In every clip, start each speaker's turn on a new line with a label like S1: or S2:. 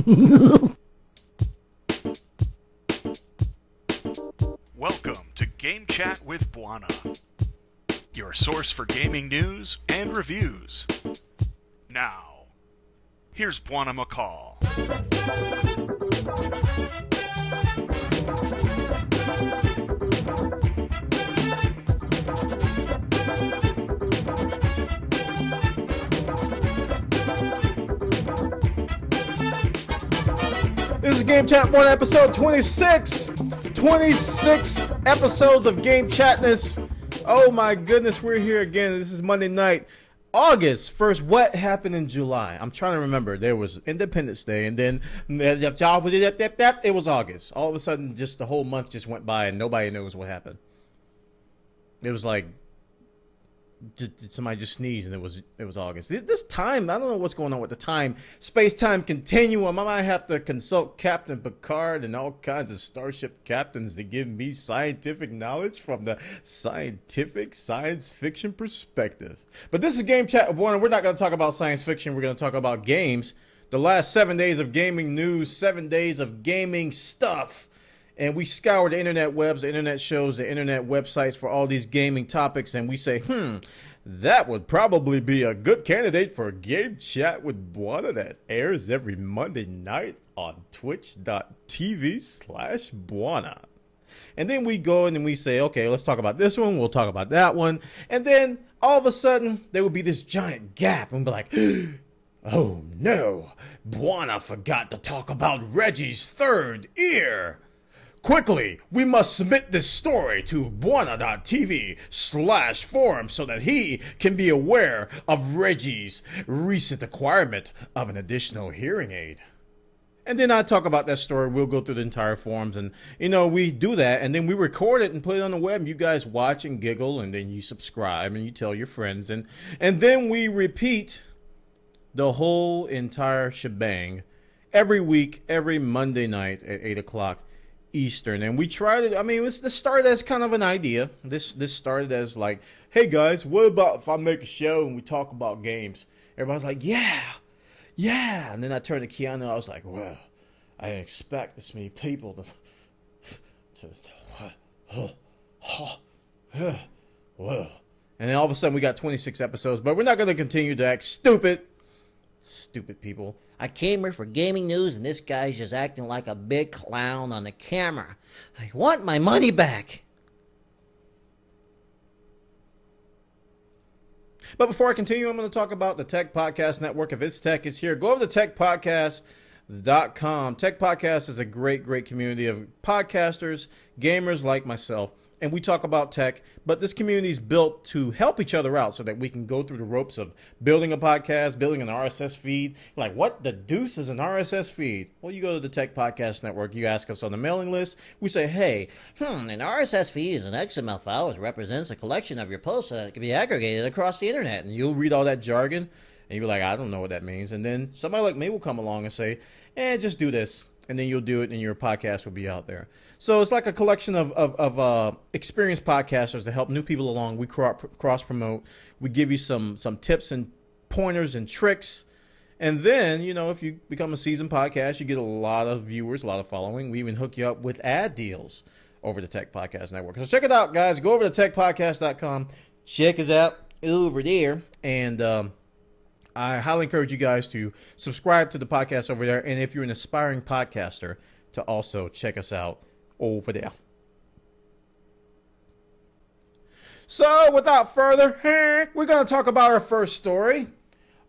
S1: Welcome to Game Chat with Bwana, your source for gaming news and reviews. Now, here's Bwana McCall.
S2: This is Game Chat 1 episode 26. 26 episodes of Game Chatness. Oh my goodness, we're here again. This is Monday night, August 1st. What happened in July? I'm trying to remember. There was Independence Day, and then it was August. All of a sudden, just the whole month just went by, and nobody knows what happened. It was like somebody just sneezed, and it was August. This time, I don't know what's going on with the time space-time continuum. I might have to consult Captain Picard and all kinds of starship captains to give me scientific knowledge from the scientific science fiction perspective. But this is Game Chat with Bwana. We're not going to talk about science fiction. We're going to talk about games. The last 7 days of gaming news, 7 days of gaming stuff. And we scour the internet webs, the internet shows, the internet websites for all these gaming topics, and we say, that would probably be a good candidate for Game Chat with Bwana that airs every Monday night on twitch.tv/Bwana. And then we go in and we say, okay, let's talk about this one, we'll talk about that one. And then all of a sudden, there will be this giant gap, and we'll be like, oh no, Bwana forgot to talk about Reggie's third ear. Quickly, we must submit this story to Bwana.tv/forum so that he can be aware of Reggie's recent acquirement of an additional hearing aid. And then I talk about that story. We'll go through the entire forums, and we do that, and then we record it and put it on the web, and you guys watch and giggle, and then you subscribe and you tell your friends, and then we repeat the whole entire shebang every week, every Monday night at 8 o'clock. Eastern. And we tried it. This started as kind of an idea. This started as like, hey guys, what about if I make a show and we talk about games? Everybody's like, yeah. And then I turned to Keanu. I was like, well, I didn't expect this many people to and then all of a sudden we got 26 episodes, but we're not going to continue to act stupid. Stupid people.
S3: I came here for gaming news, and this guy's just acting like a big clown on the camera. I want my money back.
S2: But before I continue, I'm going to talk about the Tech Podcast Network. If it's tech, it's here. Go over to techpodcast.com. Tech Podcast is a great, great community of podcasters, gamers like myself. And we talk about tech, but this community is built to help each other out so that we can go through the ropes of building a podcast, building an RSS feed. Like, what the deuce is an RSS feed? Well, you go to the Tech Podcast Network, you ask us on the mailing list, we say, hey,
S3: an RSS feed is an XML file which represents a collection of your posts that can be aggregated across the internet.
S2: And you'll read all that jargon, and you'll be like, I don't know what that means. And then somebody like me will come along and say, just do this. And then you'll do it, and your podcast will be out there. So it's like a collection of experienced podcasters to help new people along. We cross-promote. We give you some tips and pointers and tricks. And then, if you become a seasoned podcast, you get a lot of viewers, a lot of following. We even hook you up with ad deals over the Tech Podcast Network. So check it out, guys. Go over to techpodcast.com. Check us out over there. And I highly encourage you guys to subscribe to the podcast over there. And if you're an aspiring podcaster, to also check us out over there. So without further ado, we're going to talk about our first story.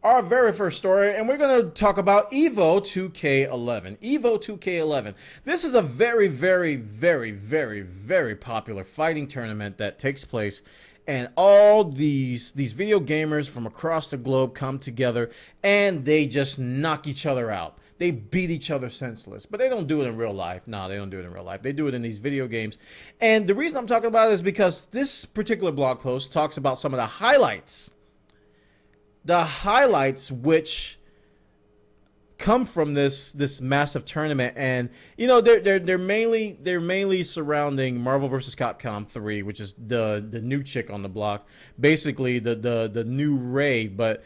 S2: Our very first story. And we're going to talk about Evo 2K11. Evo 2K11. This is a very, very, very, very, very popular fighting tournament that takes place. And all these video gamers from across the globe come together and they just knock each other out. They beat each other senseless. But they don't do it in real life. No, they don't do it in real life. They do it in these video games. And the reason I'm talking about it is because this particular blog post talks about some of the highlights. The highlights which come from this massive tournament, and they're mainly surrounding Marvel vs. Capcom 3, which is the new chick on the block, basically the new Rey. But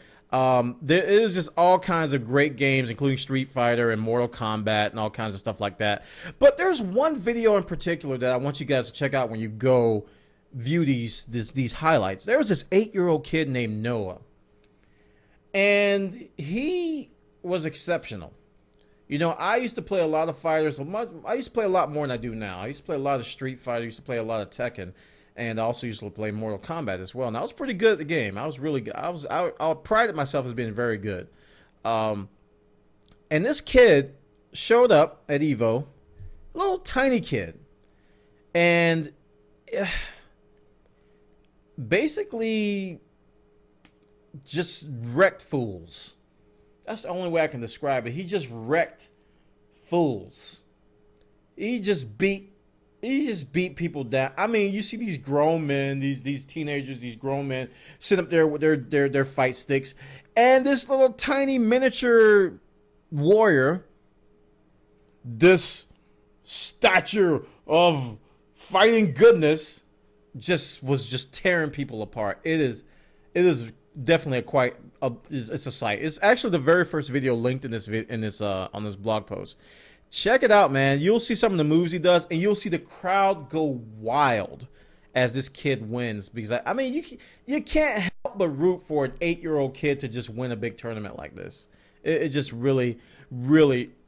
S2: There is just all kinds of great games, including Street Fighter and Mortal Kombat and all kinds of stuff like that. But there's one video in particular that I want you guys to check out when you go view these highlights. There was this 8-year-old kid named Noah, and he was exceptional. You know, I used to play a lot of fighters. I used to play a lot more than I do now. I used to play a lot of Street Fighter. I used to play a lot of Tekken. And I also used to play Mortal Kombat as well. And I was pretty good at the game. I was really good. I prided myself as being very good. And this kid showed up at Evo, a little tiny kid. And basically just wrecked fools. That's the only way I can describe it. He just wrecked fools. He just beat people down. I mean, you see these grown men, these teenagers, these grown men sit up there with their fight sticks, and this little tiny miniature warrior, this stature of fighting goodness, was tearing people apart. It is definitely it's a sight. It's actually the very first video linked in this on this blog post. Check it out, man. You'll see some of the moves he does, and you'll see the crowd go wild as this kid wins. Because I mean, you can't help but root for an 8-year-old kid to just win a big tournament like this. It just really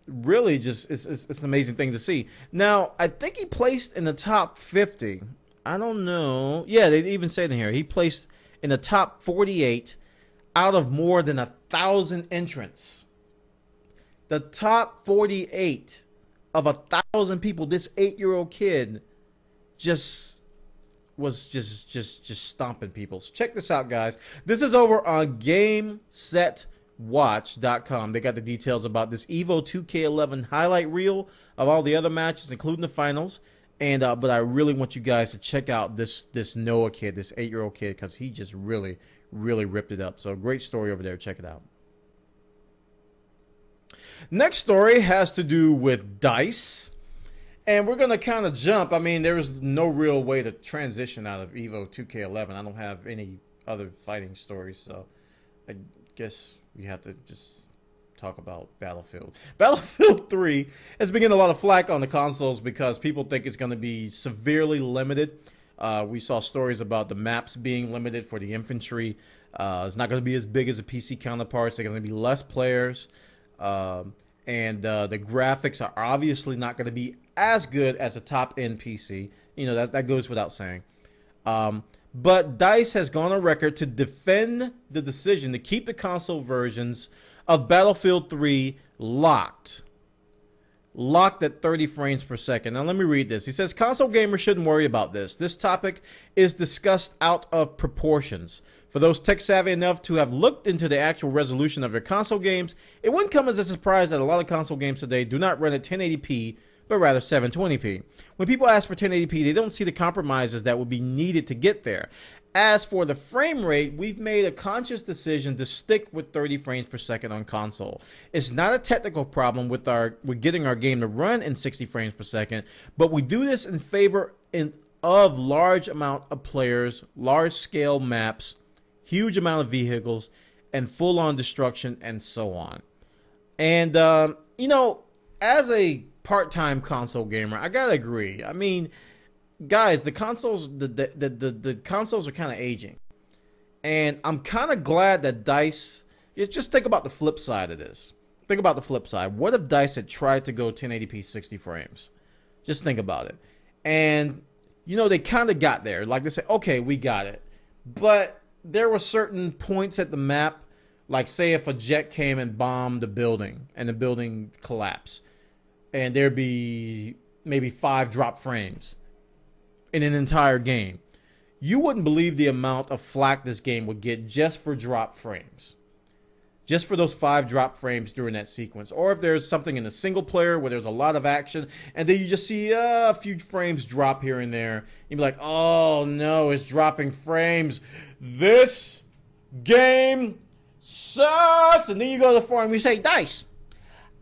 S2: just it's an amazing thing to see. Now, I think he placed in the top 50. I don't know. Yeah, they even say it in here. He placed in the top 48 out of more than 1,000 entrants. The top 48 of 1,000 people, this 8-year-old kid was stomping people. So check this out, guys. This is over on GameSetWatch.com. They got the details about this Evo 2K11 highlight reel of all the other matches, including the finals. And but I really want you guys to check out this Noah kid, this 8-year-old kid, because he just really ripped it up. So great story over there. Check it out. Next story has to do with DICE, and we're going to kind of jump. I mean, there is no real way to transition out of Evo 2K11. I don't have any other fighting stories, so I guess we have to just talk about Battlefield. Battlefield 3 has been getting a lot of flack on the consoles because people think it's going to be severely limited. We saw stories about the maps being limited for the infantry. It's not going to be as big as the PC counterparts. They're going to be less players. And the graphics are obviously not going to be as good as a top-end PC. You know, that goes without saying. But DICE has gone on record to defend the decision to keep the console versions of Battlefield 3 locked at 30 frames per second. Now let me read this. He says, console gamers shouldn't worry about this. This topic is discussed out of proportions. For those tech savvy enough to have looked into the actual resolution of their console games, it wouldn't come as a surprise that a lot of console games today do not run at 1080p, but rather 720p. When people ask for 1080p, they don't see the compromises that would be needed to get there. As for the frame rate, we've made a conscious decision to stick with 30 frames per second on console. It's not a technical problem with getting our game to run in 60 frames per second, but we do this in favor of large amount of players, large scale maps, huge amount of vehicles, and full-on destruction, and so on. And, you know, as a part-time console gamer, I gotta agree. I mean, guys, the consoles are kind of aging. And I'm kind of glad that DICE, just think about the flip side of this. Think about the flip side. What if DICE had tried to go 1080p 60 frames? Just think about it. And, you know, they kind of got there. Like they said, okay, we got it. But there were certain points at the map, like say if a jet came and bombed the building and the building collapsed, and there'd be maybe 5 drop frames in an entire game. You wouldn't believe the amount of flack this game would get just for drop frames. Just for those 5 drop frames during that sequence. Or if there's something in the single player where there's a lot of action, and then you just see a few frames drop here and there. You'd be like, oh no, it's dropping frames. This game sucks. And then you go to the forum and you say, DICE,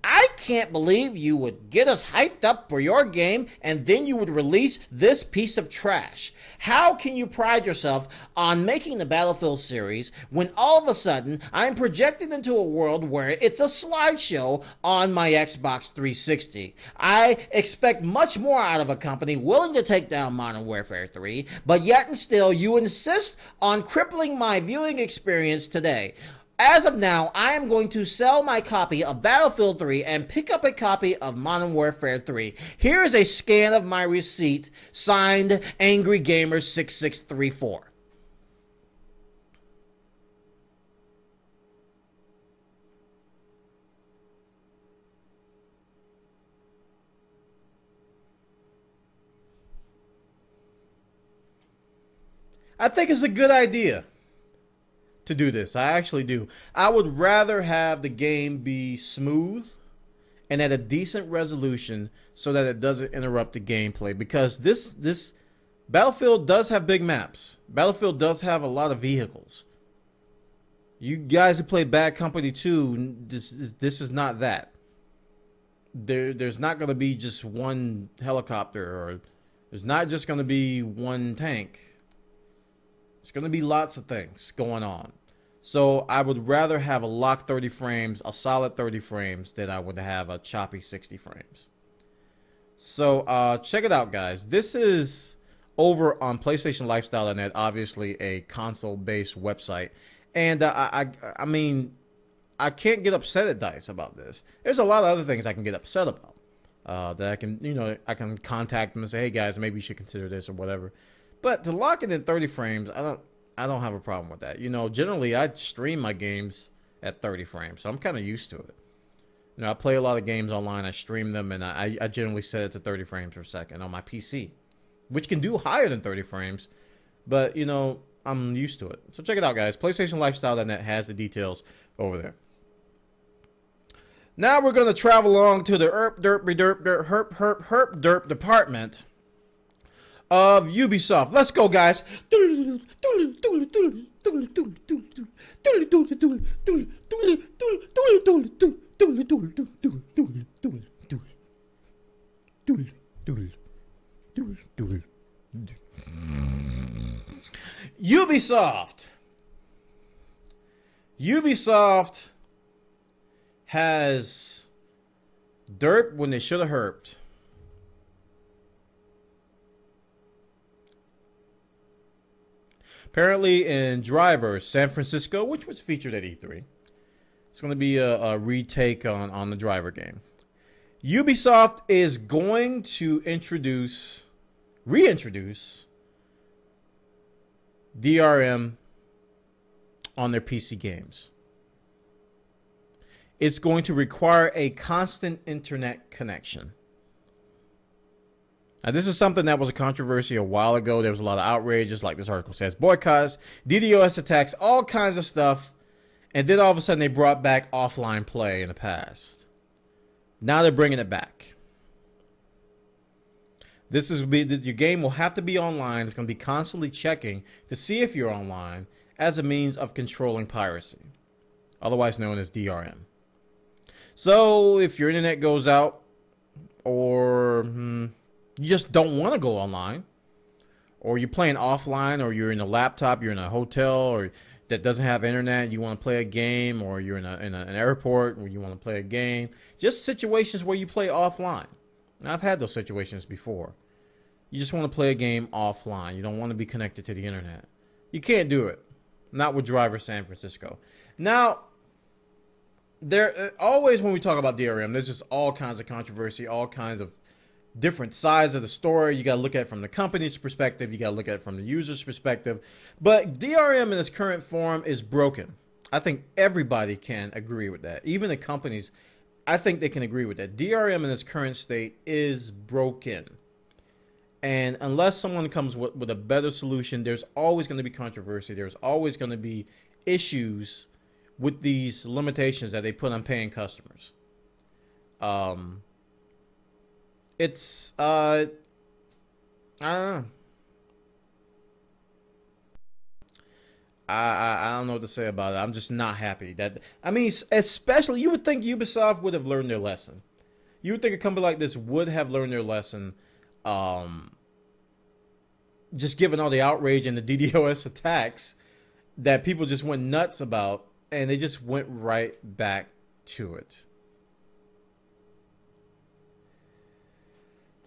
S3: I can't believe you would get us hyped up for your game and then you would release this piece of trash. How can you pride yourself on making the Battlefield series when all of a sudden I'm projected into a world where it's a slideshow on my Xbox 360? I expect much more out of a company willing to take down Modern Warfare 3, but yet and still you insist on crippling my viewing experience today. As of now, I am going to sell my copy of Battlefield 3 and pick up a copy of Modern Warfare 3. Here is a scan of my receipt, signed Angry Gamer 6634.
S2: I think it's a good idea to do this. I actually do. I would rather have the game be smooth and at a decent resolution so that it doesn't interrupt the gameplay, because this Battlefield does have big maps. Battlefield does have a lot of vehicles. You guys who play Bad Company 2, this is not that. There's not going to be just one helicopter, or there's not just going to be one tank. It's going to be lots of things going on. So I would rather have a locked 30 frames, a solid 30 frames, than I would have a choppy 60 frames. So check it out, guys. This is over on PlayStation Lifestyle.net, obviously a console-based website. And I mean, I can't get upset at DICE about this. There's a lot of other things I can get upset about. That I can, I can contact them and say, hey guys, maybe you should consider this or whatever. But to lock it in 30 frames, I don't have a problem with that. Generally I stream my games at 30 frames, so I'm kind of used to it. I play a lot of games online, I stream them, and I generally set it to 30 frames per second on my PC, which can do higher than 30 frames, but I'm used to it. So check it out, guys. PlayStationLifestyle.net has the details over there. Now we're going to travel along to the herp department of Ubisoft. Let's go, guys. Ubisoft has derped when they should have herped. Apparently in Driver, San Francisco, which was featured at E3, it's going to be a retake on the Driver game. Ubisoft is going to reintroduce DRM on their PC games. It's going to require a constant internet connection. Now, this is something that was a controversy a while ago. There was a lot of outrage, just like this article says. Boycotts, DDoS attacks, all kinds of stuff. And then all of a sudden they brought back offline play in the past. Now they're bringing it back. Your game will have to be online. It's going to be constantly checking to see if you're online as a means of controlling piracy, otherwise known as DRM. So if your internet goes out, or you just don't want to go online, or you're playing offline, or you're in a laptop, you're in a hotel or that doesn't have internet, you want to play a game, or you're in an airport where you want to play a game, just situations where you play offline. And I've had those situations before. You just want to play a game offline. You don't want to be connected to the internet. You can't do it. Not with Driver San Francisco. Now, there always when we talk about DRM, there's just all kinds of controversy, all kinds of different sides of the story. You got to look at it from the company's perspective. You got to look at it from the user's perspective. But DRM in its current form is broken. I think everybody can agree with that. Even the companies, I think they can agree with that. DRM in its current state is broken. And unless someone comes with a better solution, there's always going to be controversy. There's always going to be issues with these limitations that they put on paying customers. It's I don't know. I don't know what to say about it. I'm just not happy. Especially, you would think Ubisoft would have learned their lesson. You would think a company like this would have learned their lesson, just given all the outrage and the DDoS attacks that people just went nuts about, and they just went right back to it.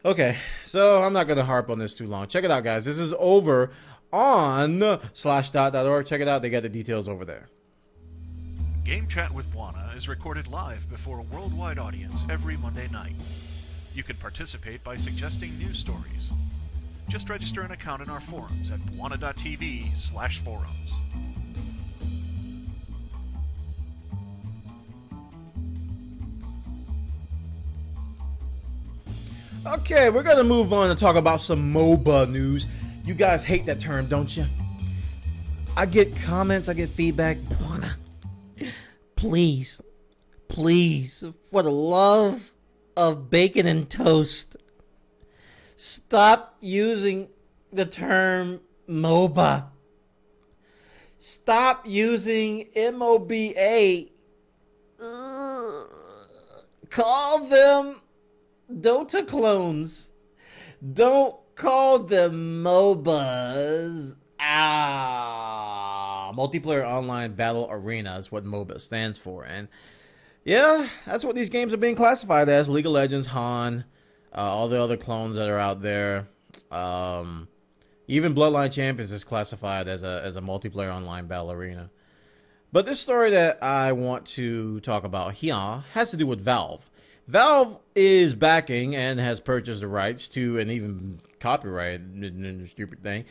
S2: Okay, so I'm not going to harp on this too long. Check it out, guys. This is over on /dot.org. Check it out. They got the details over there.
S1: Game Chat with Bwana is recorded live before a worldwide audience every Monday night. You can participate by suggesting news stories. Just register an account in our forums at bwana.tv/forums.
S2: Okay, we're going to move on and talk about some MOBA news. You guys hate that term, don't you? I get comments, I get feedback.
S3: Bwana, please, for the love of bacon and toast, stop using the term MOBA. Stop using MOBA. Call them Dota clones. Don't call them MOBAs.
S2: Multiplayer Online Battle Arena is what MOBA stands for. And yeah, that's what these games are being classified as. League of Legends, Han, all the other clones that are out there. Even Bloodline Champions is classified as a multiplayer online battle arena. But this story that I want to talk about here has to do with Valve. Valve is backing and has purchased the rights to, and even copyright, stupid thing,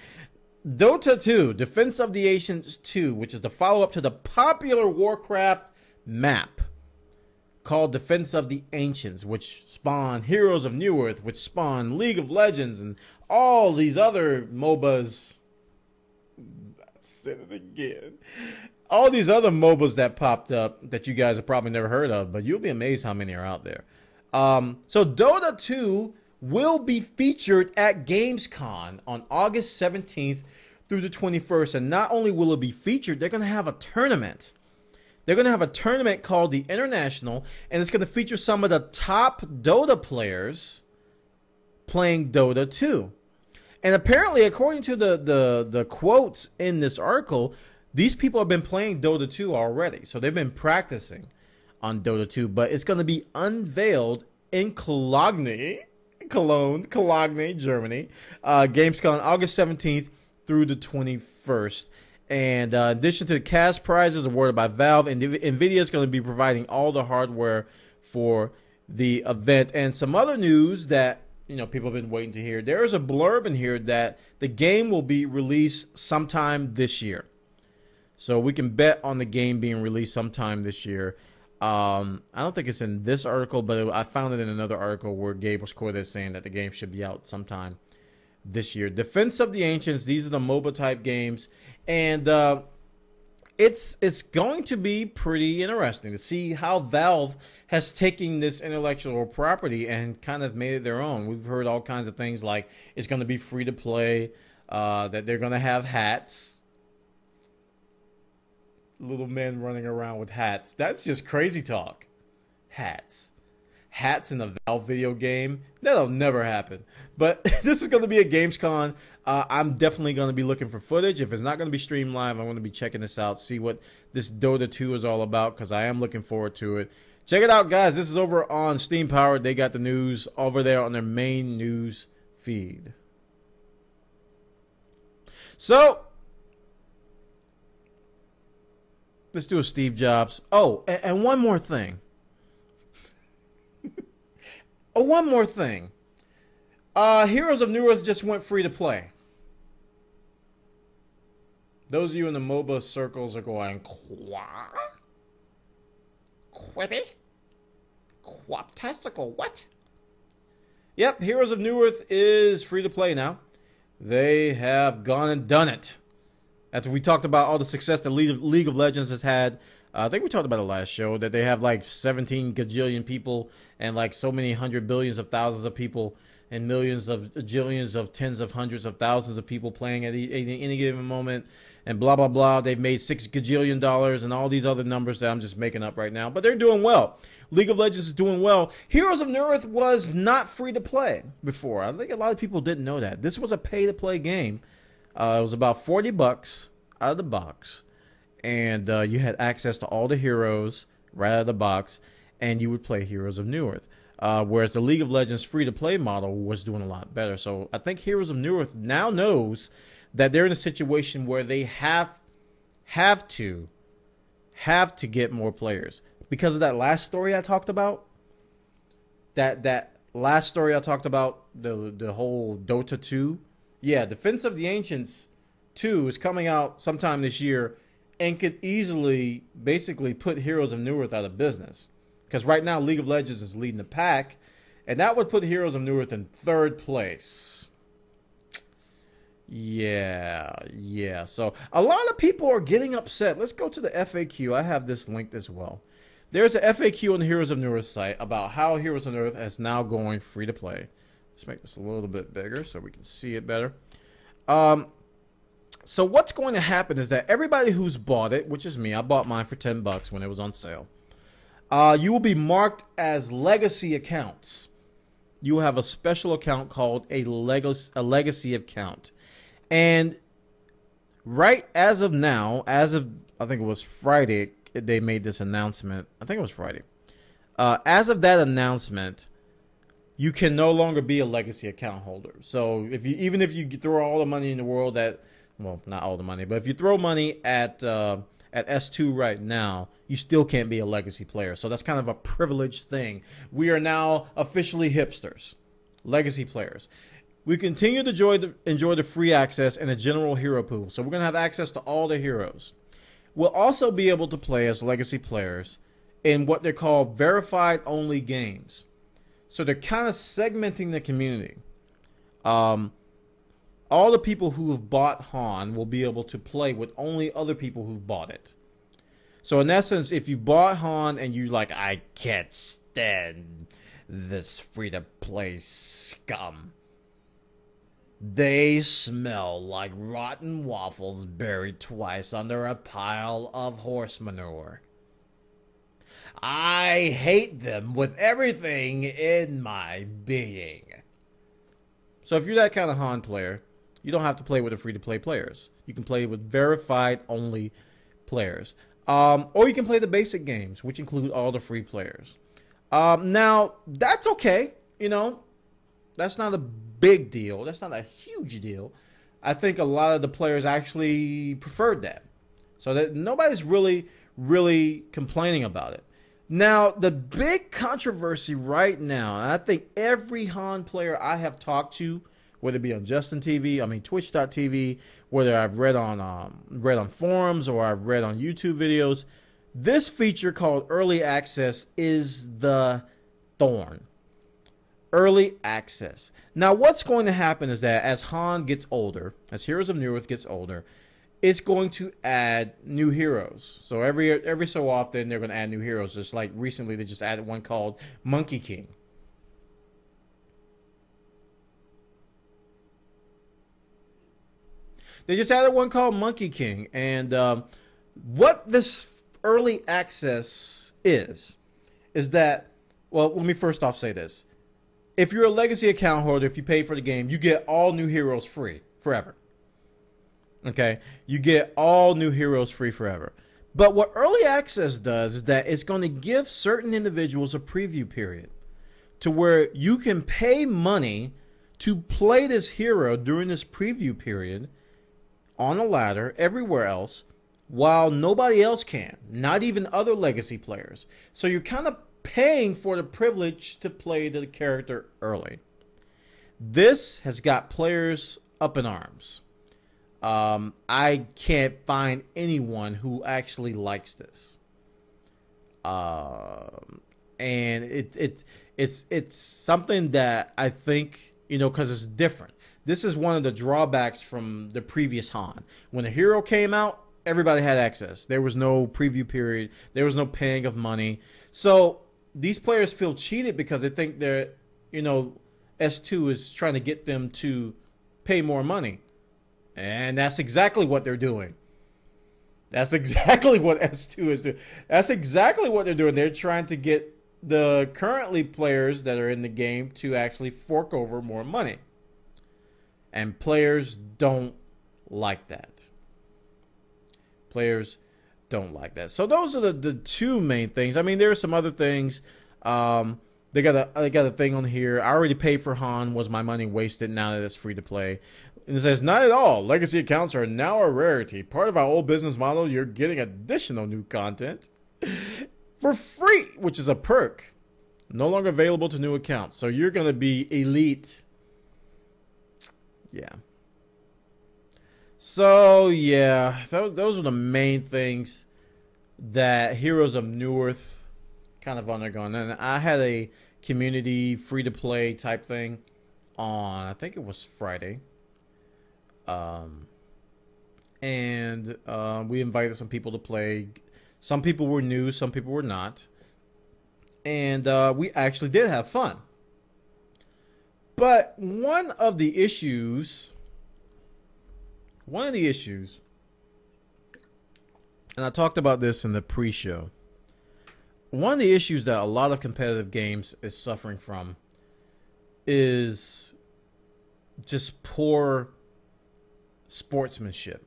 S2: Dota 2, Defense of the Ancients 2, which is the follow-up to the popular Warcraft map called Defense of the Ancients, which spawned Heroes of Newerth, which spawned League of Legends, and all these other MOBAs. I said it again. All these other MOBAs that popped up that you guys have probably never heard of, but you'll be amazed how many are out there. So Dota 2 will be featured at Gamescom on August 17th through the 21st. And not only will it be featured, they're going to have a tournament. They're going to have a tournament called the International, and it's going to feature some of the top Dota players playing Dota 2. And apparently, according to the quotes in this article, these people have been playing Dota 2 already. So they've been practicing on Dota 2. But it's going to be unveiled in Cologne, Germany. Gamescom, August 17th through the 21st. And in addition to the cash prizes awarded by Valve, NVIDIA is going to be providing all the hardware for the event. And some other news that people have been waiting to hear. There is a blurb in here that the game will be released sometime this year. So we can bet on the game being released sometime this year. I don't think it's in this article, but I found it in another article where Gabe was quoted as saying that the game should be out sometime this year. Defense of the Ancients, these are the MOBA type games, and it's going to be pretty interesting to see how Valve has taken this intellectual property and kind of made it their own. We've heard all kinds of things like it's going to be free to play, that they're going to have hats. Little men running around with hats. That's just crazy talk. Hats in a Valve video game? That'll never happen. But this is going to be a Gamescom. I'm definitely going to be looking for footage. If it's not going to be streamed live, I'm going to be checking this out, see what this Dota 2 is all about, because I am looking forward to it. Check it out, guys. This is over on Steam Powered. They got the news over there on their main news feed. So let's do a Steve Jobs. Oh, and one more thing. One more thing. Heroes of Newerth just went free to play. Those of you in the MOBA circles are going, Qua?
S3: Quippy? Quaptastical, what?
S2: Yep, Heroes of Newerth is free to play now. They have gone and done it. After we talked about all the success that League of Legends has had, I think we talked about the last show, that they have like 17 gajillion people and like so many hundred billions of thousands of people and millions of jillions of tens of hundreds of thousands of people playing at any given moment. and blah, blah, blah. They've made $6 gajillion and all these other numbers that I'm just making up right now. But they're doing well. League of Legends is doing well. Heroes of Newerth was not free to play before. I think a lot of people didn't know that. This was a pay-to-play game. It was about $40 out of the box. And you had access to all the heroes right out of the box. And you would play Heroes of Newerth. Whereas the League of Legends free-to-play model was doing a lot better. So I think Heroes of Newerth now knows that they're in a situation where they have to get more players. Because of that last story I talked about, that last story I talked about, the whole Dota 2, yeah, Defense of the Ancients 2 is coming out sometime this year and could easily basically put Heroes of Newerth out of business. Because right now League of Legends is leading the pack, and that would put Heroes of Newerth in 3rd place. Yeah. So a lot of people are getting upset. Let's go to the FAQ. I have this linked as well. There's an FAQ on the Heroes of Newerth site about how Heroes of Newerth is now going free to play. Let's make this a little bit bigger so we can see it better. So what's going to happen is that everybody who's bought it, which is me, I bought mine for $10 when it was on sale. You will be marked as legacy accounts. You will have a special account called a legacy account. And right as of now, I think it was Friday, they made this announcement. I think it was Friday. As of that announcement, you can no longer be a legacy account holder. So even if you throw all the money in the world well, not all the money, but if you throw money at S2 right now, you still can't be a legacy player. So that's kind of a privileged thing. We are now officially hipsters, legacy players. We continue to enjoy the free access and a general hero pool. So we're going to have access to all the heroes. We'll also be able to play as legacy players in what they call verified only games. So they're kind of segmenting the community. All the people who have bought Han will be able to play with only other people who've bought it. So in essence, if you bought Han and you like, I can't stand this free-to-play scum. They smell like rotten waffles buried twice under a pile of horse manure. I hate them with everything in my being. So if you're that kind of Han player, you don't have to play with the free-to-play players. You can play with verified-only players. Or you can play the basic games, which include all the free players. Now, that's okay. You know, that's not a big deal. That's not a huge deal. I think a lot of the players actually preferred that. So that nobody's really complaining about it. Now, the big controversy right now, and I think every Han player I have talked to, whether it be on Twitch.tv, whether I've read on forums or I've read on YouTube videos, this feature called Early Access is the thorn. Early Access. Now, what's going to happen is that as Han gets older, as Heroes of Newerth gets older, it's going to add new heroes. So every so often they're going to add new heroes. Just like recently they just added one called Monkey King. They just added one called Monkey King. And what this early access is that, well, let me first off say this. If you're a legacy account holder, if you pay for the game, you get all new heroes free forever. Okay? You get all new heroes free forever. But what early access does is that it's going to give certain individuals a preview period to where you can pay money to play this hero during this preview period on a ladder everywhere else while nobody else can, not even other legacy players. So you're kind of paying for the privilege to play the character early. This has got players up in arms. I can't find anyone who actually likes this. And it's something that I think, because it's different. This is one of the drawbacks from the previous Han. When a hero came out, everybody had access. There was no preview period. There was no paying of money. So these players feel cheated because they think they're, S2 is trying to get them to pay more money. And that's exactly what they're doing. That's exactly what S2 is doing. That's exactly what they're doing. They're trying to get the currently players that are in the game to actually fork over more money. And players don't like that. Players don't like that. So those are the two main things. I mean, there are some other things. They got a thing on here. I already paid for Han. Was my money wasted now that it's free to play? And it says, not at all. Legacy accounts are now a rarity. Part of our old business model, you're getting additional new content for free, which is a perk. No longer available to new accounts. So you're going to be elite. Yeah. So, yeah. Those are the main things that Heroes of Newerth kind of undergone. And I had a community free-to-play type thing on, I think it was Friday. We invited some people to play. Some people were new, some people were not. And we actually did have fun. But one of the issues, and I talked about this in the pre-show, one of the issues that a lot of competitive games is suffering from is just poor sportsmanship.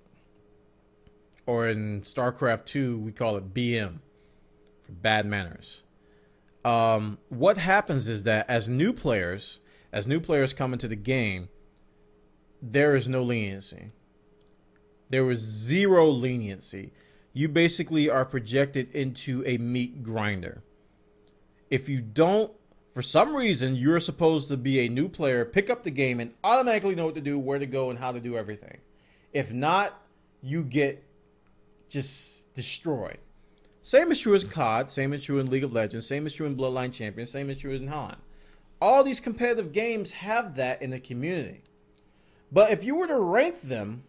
S2: Or in StarCraft 2, we call it BM, for bad manners. What happens is that as new players come into the game, there is no leniency. There is zero leniency. You basically are projected into a meat grinder. If you don't, for some reason, you're supposed to be a new player, pick up the game, and automatically know what to do, where to go, and how to do everything. If not, you get just destroyed. Same is true as COD, same is true in League of Legends, same is true in Bloodline Champions, same is true as in Han. All these competitive games have that in the community. But if you were to rank them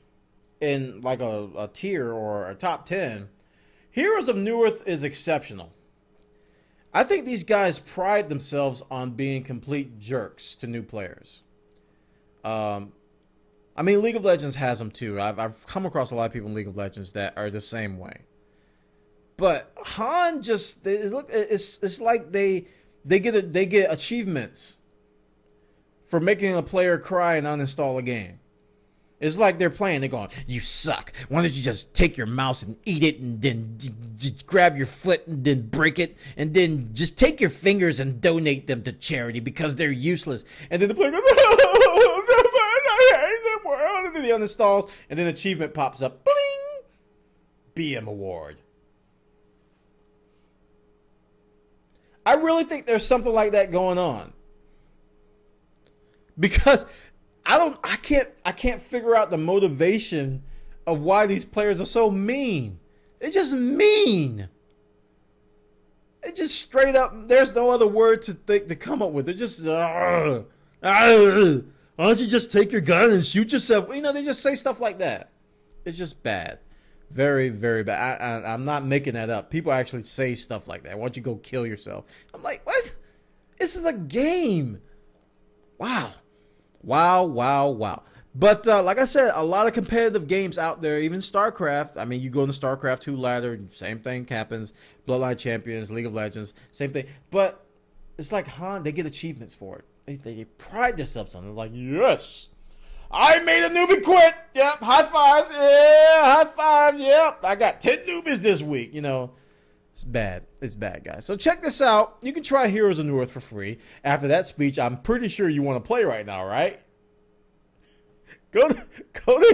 S2: in like a tier or a top 10, Heroes of Newerth is exceptional. I think these guys pride themselves on being complete jerks to new players. I mean, League of Legends has them too. I've come across a lot of people in League of Legends that are the same way. But Han just, it's like they get achievements for making a player cry and uninstall a game. It's like they're playing, they're going, you suck. Why don't you just take your mouse and eat it, and then just grab your foot and then break it, and then just take your fingers and donate them to charity because they're useless. And then the player goes, I hate the world. And then he uninstalls, and then achievement pops up. Bling! BM award. I really think there's something like that going on. Because I can't figure out the motivation of why these players are so mean. They're just mean. It's just straight up. There's no other word to come up with. They're just, why don't you just take your gun and shoot yourself? You know, they just say stuff like that. It's just bad. Very, very bad. I'm not making that up. People actually say stuff like that. Why don't you go kill yourself? I'm like, what? This is a game. Wow. Wow. But like I said, a lot of competitive games out there, even StarCraft. I mean, you go in the StarCraft 2 ladder, same thing happens. Bloodline Champions, League of Legends, same thing. But it's like Han, they get achievements for it. They pride themselves on it. They're like, yes, I made a newbie quit. Yep, high five. Yeah, high five. Yep, I got 10 newbies this week. You know, it's bad. It's bad, guys. So check this out. You can try Heroes of Newerth for free. After that speech, I'm pretty sure you want to play right now, right? Go to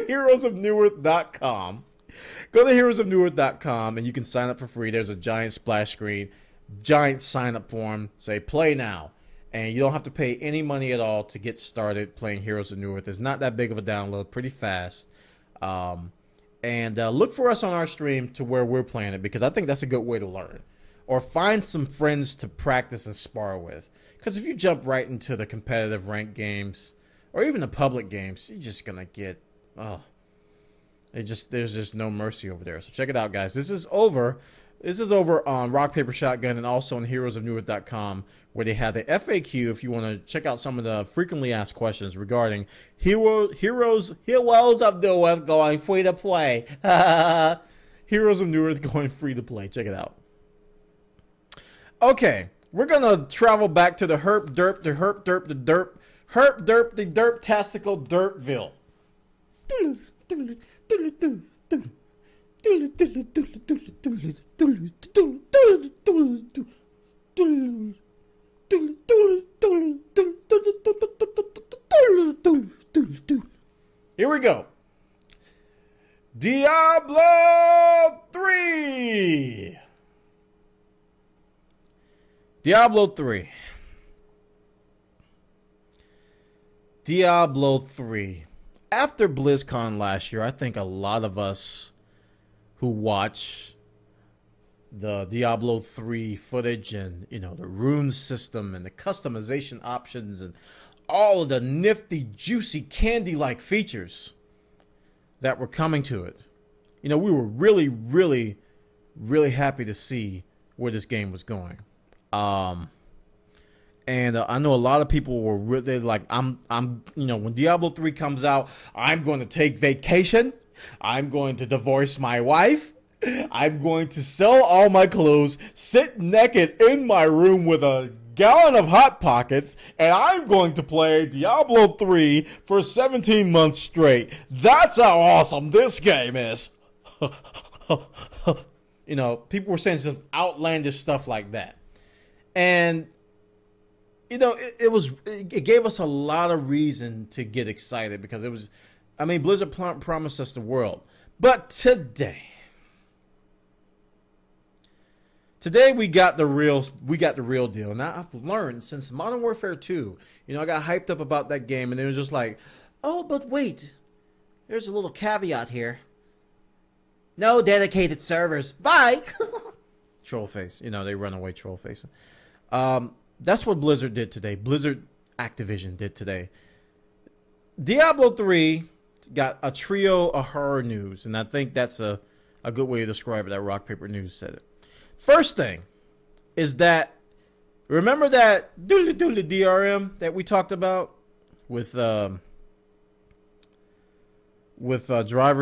S2: heroesofnewerth.com. Go to heroesofnewerth.com and you can sign up for free. There's a giant splash screen, giant sign up form. Say play now. And you don't have to pay any money at all to get started playing Heroes of Newerth. It's not that big of a download, pretty fast. And look for us on our stream to where we're playing it, because I think that's a good way to learn. Or find some friends to practice and spar with. Because if you jump right into the competitive ranked games, or even the public games, you're just going to get, there's just no mercy over there. So check it out, guys. This is over on Rock, Paper, Shotgun, and also on heroesofnewerth.com, where they have the FAQ if you want to check out some of the frequently asked questions regarding Heroes of Newerth going free to play. Heroes of Newerth going free to play. Check it out. Okay, we're gonna travel back to the herp derp, the herp derp, the derp, herp derp, the derp tastical derpville. Here we go. Diablo 3. Diablo 3. Diablo 3. After BlizzCon last year, I think a lot of us who watch the Diablo 3 footage and, you know, the rune system and the customization options and all of the nifty, juicy, candy-like features that were coming to it. You know, we were really, really, really happy to see where this game was going. And I know a lot of people were really like, you know, when Diablo 3 comes out, I'm going to take vacation. I'm going to divorce my wife. I'm going to sell all my clothes, sit naked in my room with a gallon of Hot Pockets, and I'm going to play Diablo 3 for 17 months straight. That's how awesome this game is. You know, people were saying some outlandish stuff like that. And, you know, it gave us a lot of reason to get excited because it was, I mean, Blizzard promised us the world. But today we got the real deal. Now I've learned since Modern Warfare 2, you know, I got hyped up about that game, and it was just like, oh, but wait, there's a little caveat here. No dedicated servers. Bye. Troll face. You know, they run away troll face. That's what Blizzard did today. Blizzard Activision did today. Diablo 3 got a trio of horror news, and I think that's a good way to describe it. That Rock Paper News said it. First thing is that, remember that DRM that we talked about with Driver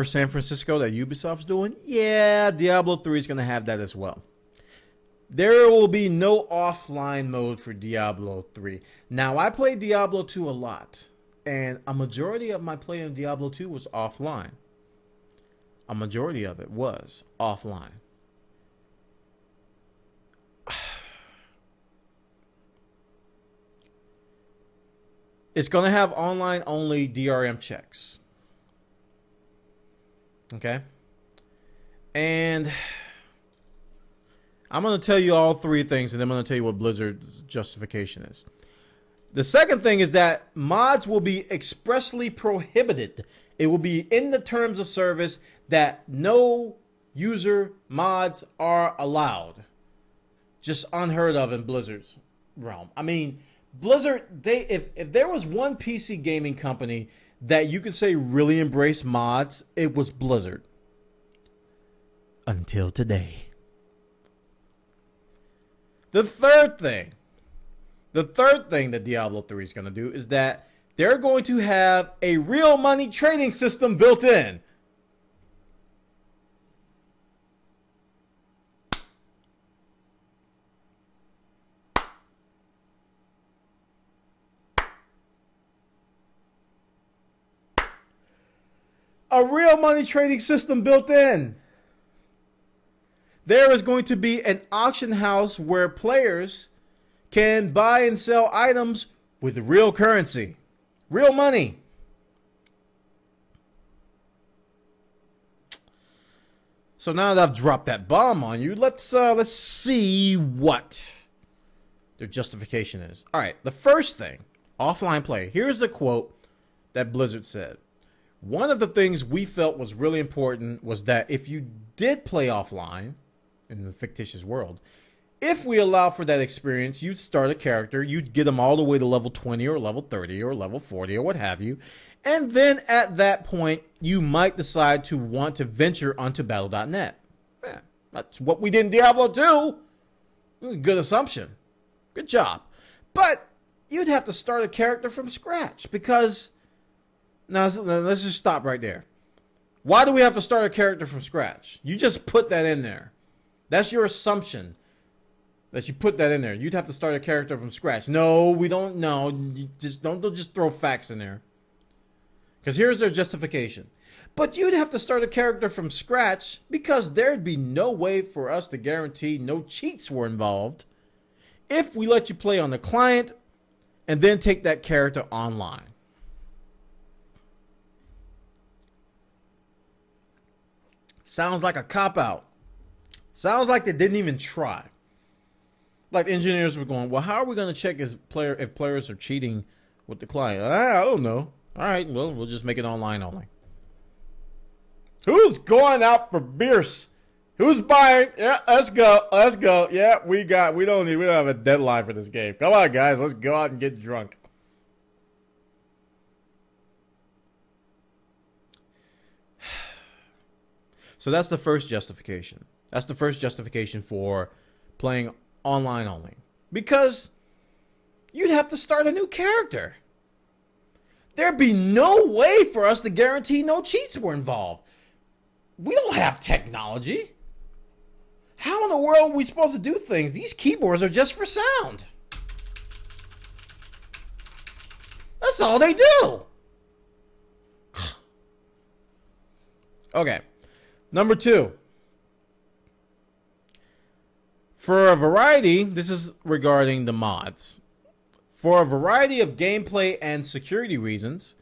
S2: San Francisco that Ubisoft's doing? Yeah, Diablo 3 is going to have that as well. There will be no offline mode for Diablo 3. Now, I played Diablo 2 a lot, and a majority of my play in Diablo 2 was offline. A majority of it was offline. It's going to have online-only DRM checks. Okay? And I'm going to tell you all three things, and then I'm going to tell you what Blizzard's justification is. The second thing is that mods will be expressly prohibited. It will be in the terms of service that no user mods are allowed. Just unheard of in Blizzard's realm. I mean, Blizzard, if there was one PC gaming company that you could say really embraced mods, it was Blizzard. Until today. The third thing that Diablo 3 is going to do is that they're going to have a real money trading system built in. A real money trading system built in. There is going to be an auction house where players can buy and sell items with real currency. Real money. So now that I've dropped that bomb on you, let's see what their justification is. All right, the first thing, offline play. Here's the quote that Blizzard said. One of the things we felt was really important was that if you did play offline in the fictitious world, if we allow for that experience, you'd start a character, you'd get them all the way to level 20 or level 30 or level 40 or what have you, and then at that point, you might decide to want to venture onto Battle.net. Yeah, that's what we did in Diablo 2. It was a good assumption. Good job. But you'd have to start a character from scratch because... Now, let's just stop right there. Why do we have to start a character from scratch? You just put that in there. That's your assumption. That you put that in there. You'd have to start a character from scratch. No, we don't know. You just don't just throw facts in there. Because here's their justification. But you'd have to start a character from scratch because there'd be no way for us to guarantee no cheats were involved if we let you play on the client and then take that character online. Sounds like a cop-out. Sounds like they didn't even try. Like engineers were going, well, how are we going to check if players are cheating with the client? I don't know. All right, well, we'll just make it online only. Who's going out for beers? Who's buying? Yeah, let's go. Let's go. Yeah, we don't have a deadline for this game. Come on, guys, let's go out and get drunk. So that's the first justification. That's the first justification for playing online only. Because you'd have to start a new character. There'd be no way for us to guarantee no cheats were involved. We don't have technology. How in the world are we supposed to do things? These keyboards are just for sound. That's all they do. Okay. Number 2. For a variety, this is regarding the mods. For a variety of gameplay and security reasons,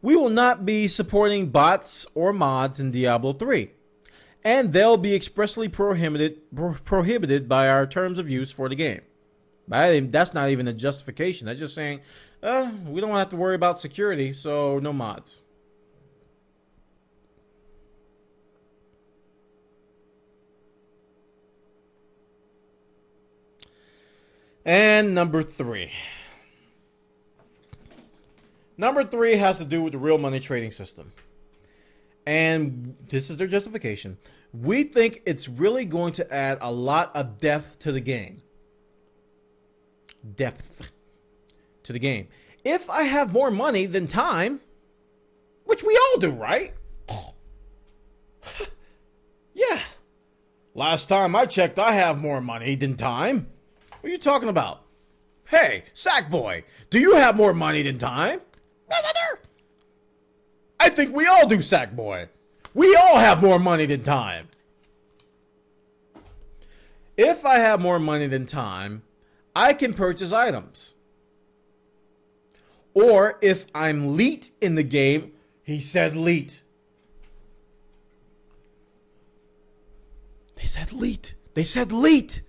S2: we will not be supporting bots or mods in Diablo 3. And they'll be expressly prohibited by our terms of use for the game. That's not even a justification. That's just saying, we don't have to worry about security, so no mods. And number 3. Number 3 has to do with the real money trading system. And this is their justification. We think it's really going to add a lot of depth to the game. Depth to the game. If I have more money than time, which we all do, right? Yeah. Last time I checked, I have more money than time. What are you talking about? Hey, Sackboy, do you have more money than time? I think we all do, Sackboy. We all have more money than time. If I have more money than time, I can purchase items. Or if I'm leet in the game, he said leet. They said leet. They said leet.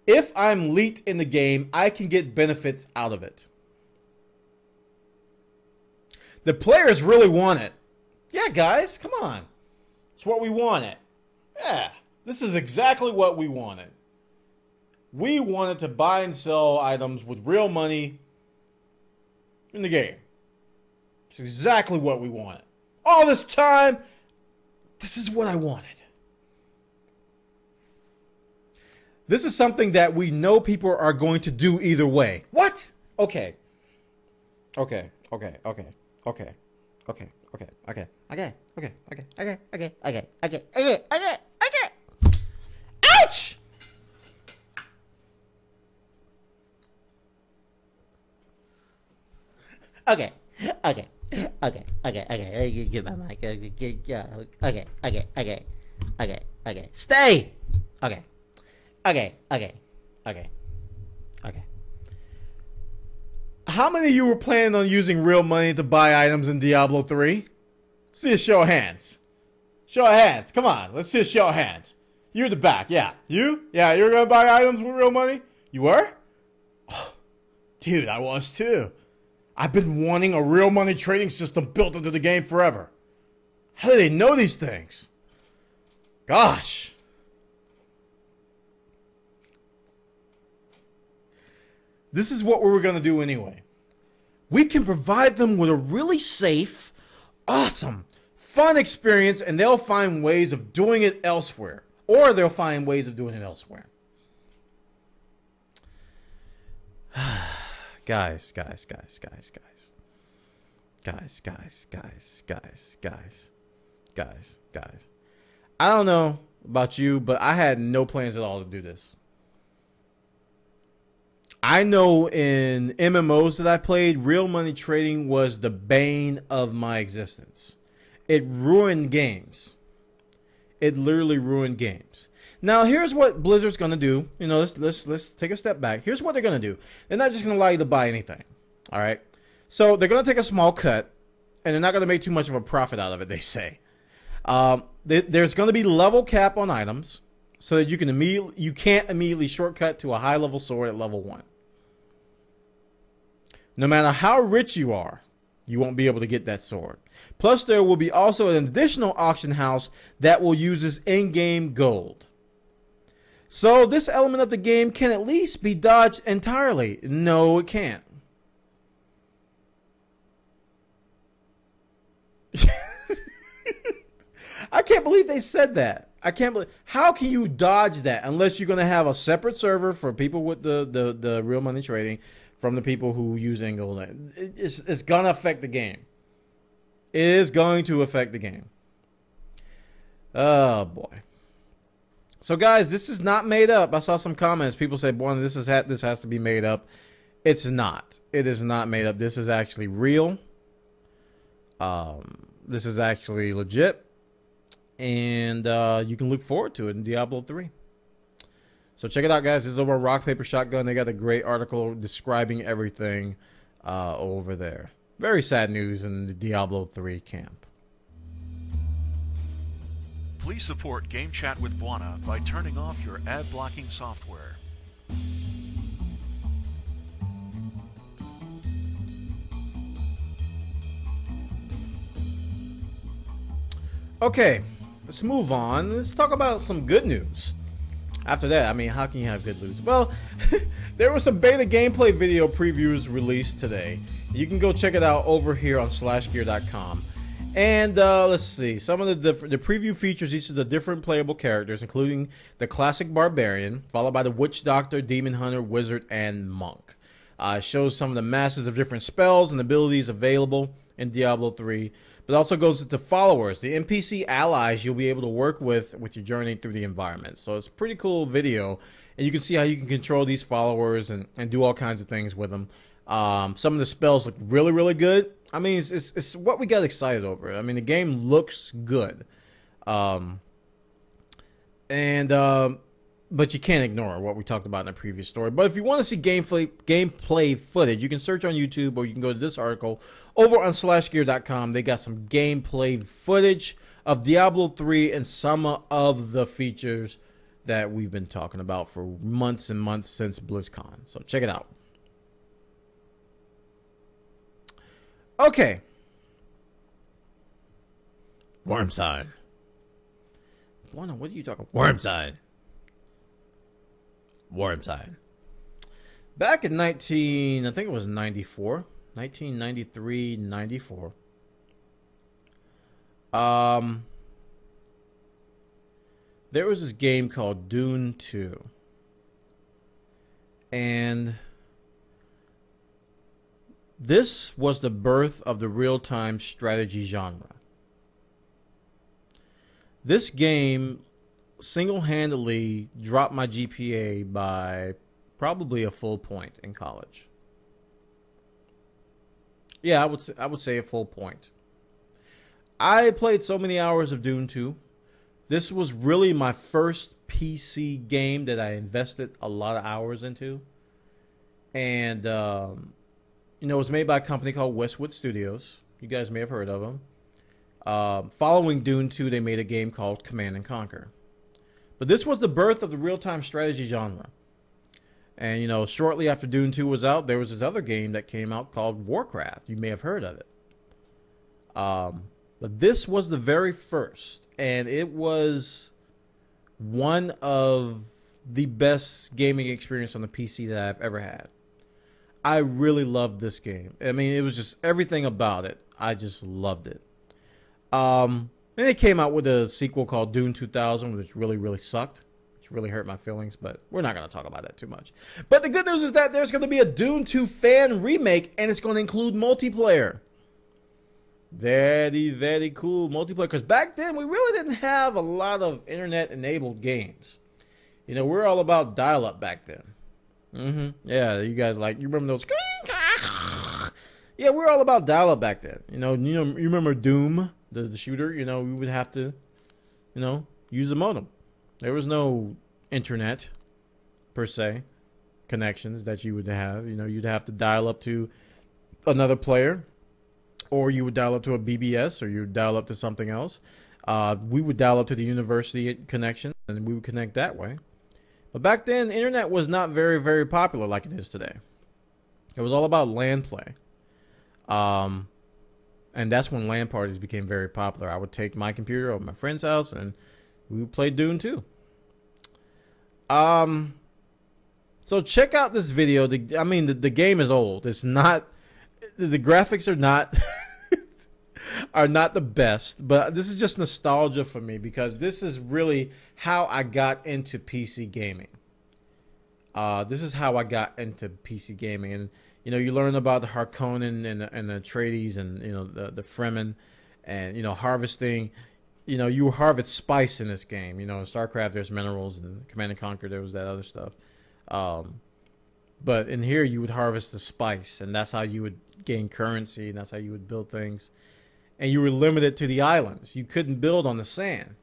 S2: If I'm leet in the game, I can get benefits out of it. The players really want it. Yeah, guys, come on. It's what we wanted. Yeah, this is exactly what we wanted. We wanted to buy and sell items with real money in the game. It's exactly what we wanted. All this time, this is what I wanted. This is something that we know people are going to do either way. What? Okay. Okay. Okay. Okay. Okay. Okay. Okay. Okay. Okay. Okay. Okay. Okay. Okay. Okay. Okay. Okay. Okay. Okay. Ouch! Okay. Okay. Okay. Okay. Okay. Get my mic. Okay. Okay. Okay. Okay. Okay. Okay. Stay. Okay. Okay, okay, okay, okay. How many of you were planning on using real money to buy items in Diablo 3? See a show of hands. Show of hands. Come on, let's see a show of hands. You in the back, yeah. You? Yeah, you were going to buy items with real money? You were? Oh, dude, I was too. I've been wanting a real money trading system built into the game forever. How do they know these things? Gosh. This is what we were going to do anyway. We can provide them with a really safe, awesome, fun experience, and they'll find ways of doing it elsewhere. Or they'll find ways of doing it elsewhere. Guys. Guys. I don't know about you, but I had no plans at all to do this. I know in MMOs that I played, real money trading was the bane of my existence. It ruined games. It literally ruined games. Now, here's what Blizzard's going to do. You know, let's take a step back. Here's what they're going to do. They're not just going to allow you to buy anything. All right? So they're going to take a small cut, and they're not going to make too much of a profit out of it, they say. There's going to be level cap on items so that you can't immediately shortcut to a high-level sword at level 1. No matter how rich you are, you won't be able to get that sword. Plus, there will be also an additional auction house that will use this in-game gold. So this element of the game can at least be dodged entirely. No, it can't. I can't believe they said that. I can't believe. How can you dodge that unless you're going to have a separate server for people with the real money trading from the people who use in-gold? It's going to affect the game. It is going to affect the game. Oh boy. So guys, this is not made up. I saw some comments. People say, "Bwana, this has to be made up." It's not. It is not made up. This is actually real. This is actually legit, and you can look forward to it in Diablo 3. So check it out, guys. This is over on Rock Paper Shotgun. They got a great article describing everything over there. Very sad news in the Diablo 3 camp.
S1: Please support Game Chat with Bwana by turning off your ad blocking software.
S2: Okay, let's move on. Let's talk about some good news. After that, I mean, how can you have good news? Well, there was some beta gameplay video previews released today. You can go check it out over here on slashgear.com. And let's see, some of the preview features each of the different playable characters, including the classic barbarian, followed by the witch doctor, demon hunter, wizard, and monk. It shows some of the masses of different spells and abilities available in Diablo 3. But it also goes into followers, the NPC allies you'll be able to work with your journey through the environment. So it's a pretty cool video, and you can see how you can control these followers and do all kinds of things with them. Some of the spells look really, really good. I mean, it's what we got excited over. I mean, the game looks good. But you can't ignore what we talked about in the previous story. But if you want to see gameplay footage, you can search on YouTube, or you can go to this article over on slashgear.com. They got some gameplay footage of Diablo 3 and some of the features that we've been talking about for months and months since BlizzCon. So check it out. Okay. Wormside. Bwana, what are you talking about? Wormside. Back in I think it was 1993, 94. There was this game called Dune 2. And this was the birth of the real-time strategy genre. This game single-handedly dropped my GPA by probably a full point in college. Yeah, I would say a full point. I played so many hours of Dune 2. This was really my first PC game that I invested a lot of hours into. And you know, it was made by a company called Westwood Studios. You guys may have heard of them. Following Dune 2, they made a game called Command & Conquer. But this was the birth of the real-time strategy genre. And, you know, shortly after Dune 2 was out, there was this other game that came out called Warcraft. You may have heard of it. But this was the very first. And it was one of the best gaming experience on the PC that I've ever had. I really loved this game. I mean, it was just everything about it. I just loved it. And they came out with a sequel called Dune 2000, which really, really sucked. Which really hurt my feelings, but we're not going to talk about that too much. But the good news is that there's going to be a Dune 2 fan remake, and it's going to include multiplayer. Very, very cool multiplayer. Because back then, we really didn't have a lot of internet-enabled games. You know, we're all about dial-up back then. Yeah, you guys you remember those? Yeah, we're all about dial-up back then. You remember Doom, the shooter? You know, we would have to, use a modem. There was no internet, per se, connections that you would have. You know, you'd have to dial up to another player, or you would dial up to a BBS, or you would dial up to something else. We would dial up to the university connection, and we would connect that way. But back then, the internet was not very, very popular like it is today. It was all about LAN play. And that's when LAN parties became very popular. I would take my computer over to my friend's house, and we would play Dune 2. So check out this video. The game is old. It's not... The graphics are not are not the best, but this is just nostalgia for me because this is really how I got into PC gaming. This is how I got into PC gaming, and you learn about the Harkonnen and the Atreides and the Fremen, and harvesting. You harvest spice in this game. In StarCraft there's minerals, and Command & Conquer there was that other stuff. But in here you would harvest the spice, and that's how you would gain currency, and that's how you would build things. And you were limited to the islands. You couldn't build on the sand.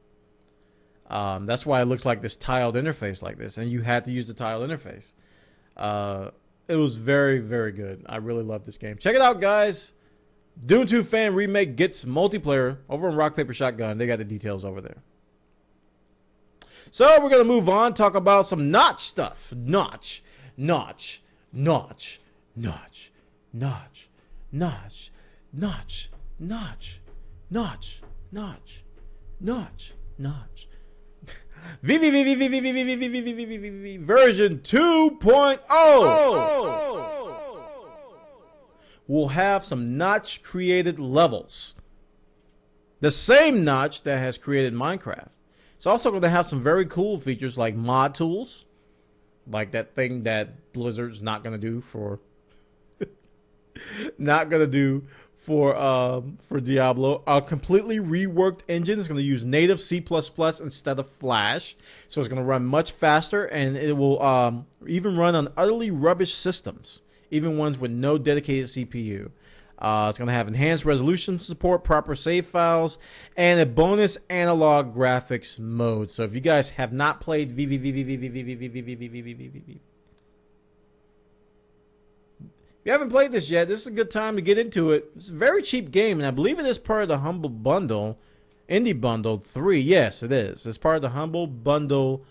S2: That's why it looks like this tiled interface like this, and you had to use the tiled interface. It was very, very good. I really love this game. Check it out, guys. Dune 2 Fan Remake gets multiplayer over on Rock, Paper, Shotgun. They got the details over there. So we're going to move on, talk about some notch stuff. Notch. Notch, notch, notch, notch, notch, notch, notch, notch, notch, notch, notch. VVVVVVVVVVVV version 2.0 will have some notch created levels. The same notch that has created Minecraft. It's also going to have some very cool features like mod tools. Like that thing that Blizzard's not gonna do for for Diablo. A completely reworked engine is gonna use native C++ instead of Flash, so it's gonna run much faster, and it will even run on utterly rubbish systems, even ones with no dedicated CPU. It's going to have enhanced resolution support, proper save files, and a bonus analog graphics mode. So if you guys have not played if you haven't played this yet, this is a good time to get into it. It's a very cheap game, and I believe it is part of the Humble Bundle, Indie Bundle 3. Yes, it is. It's part of the Humble Bundle,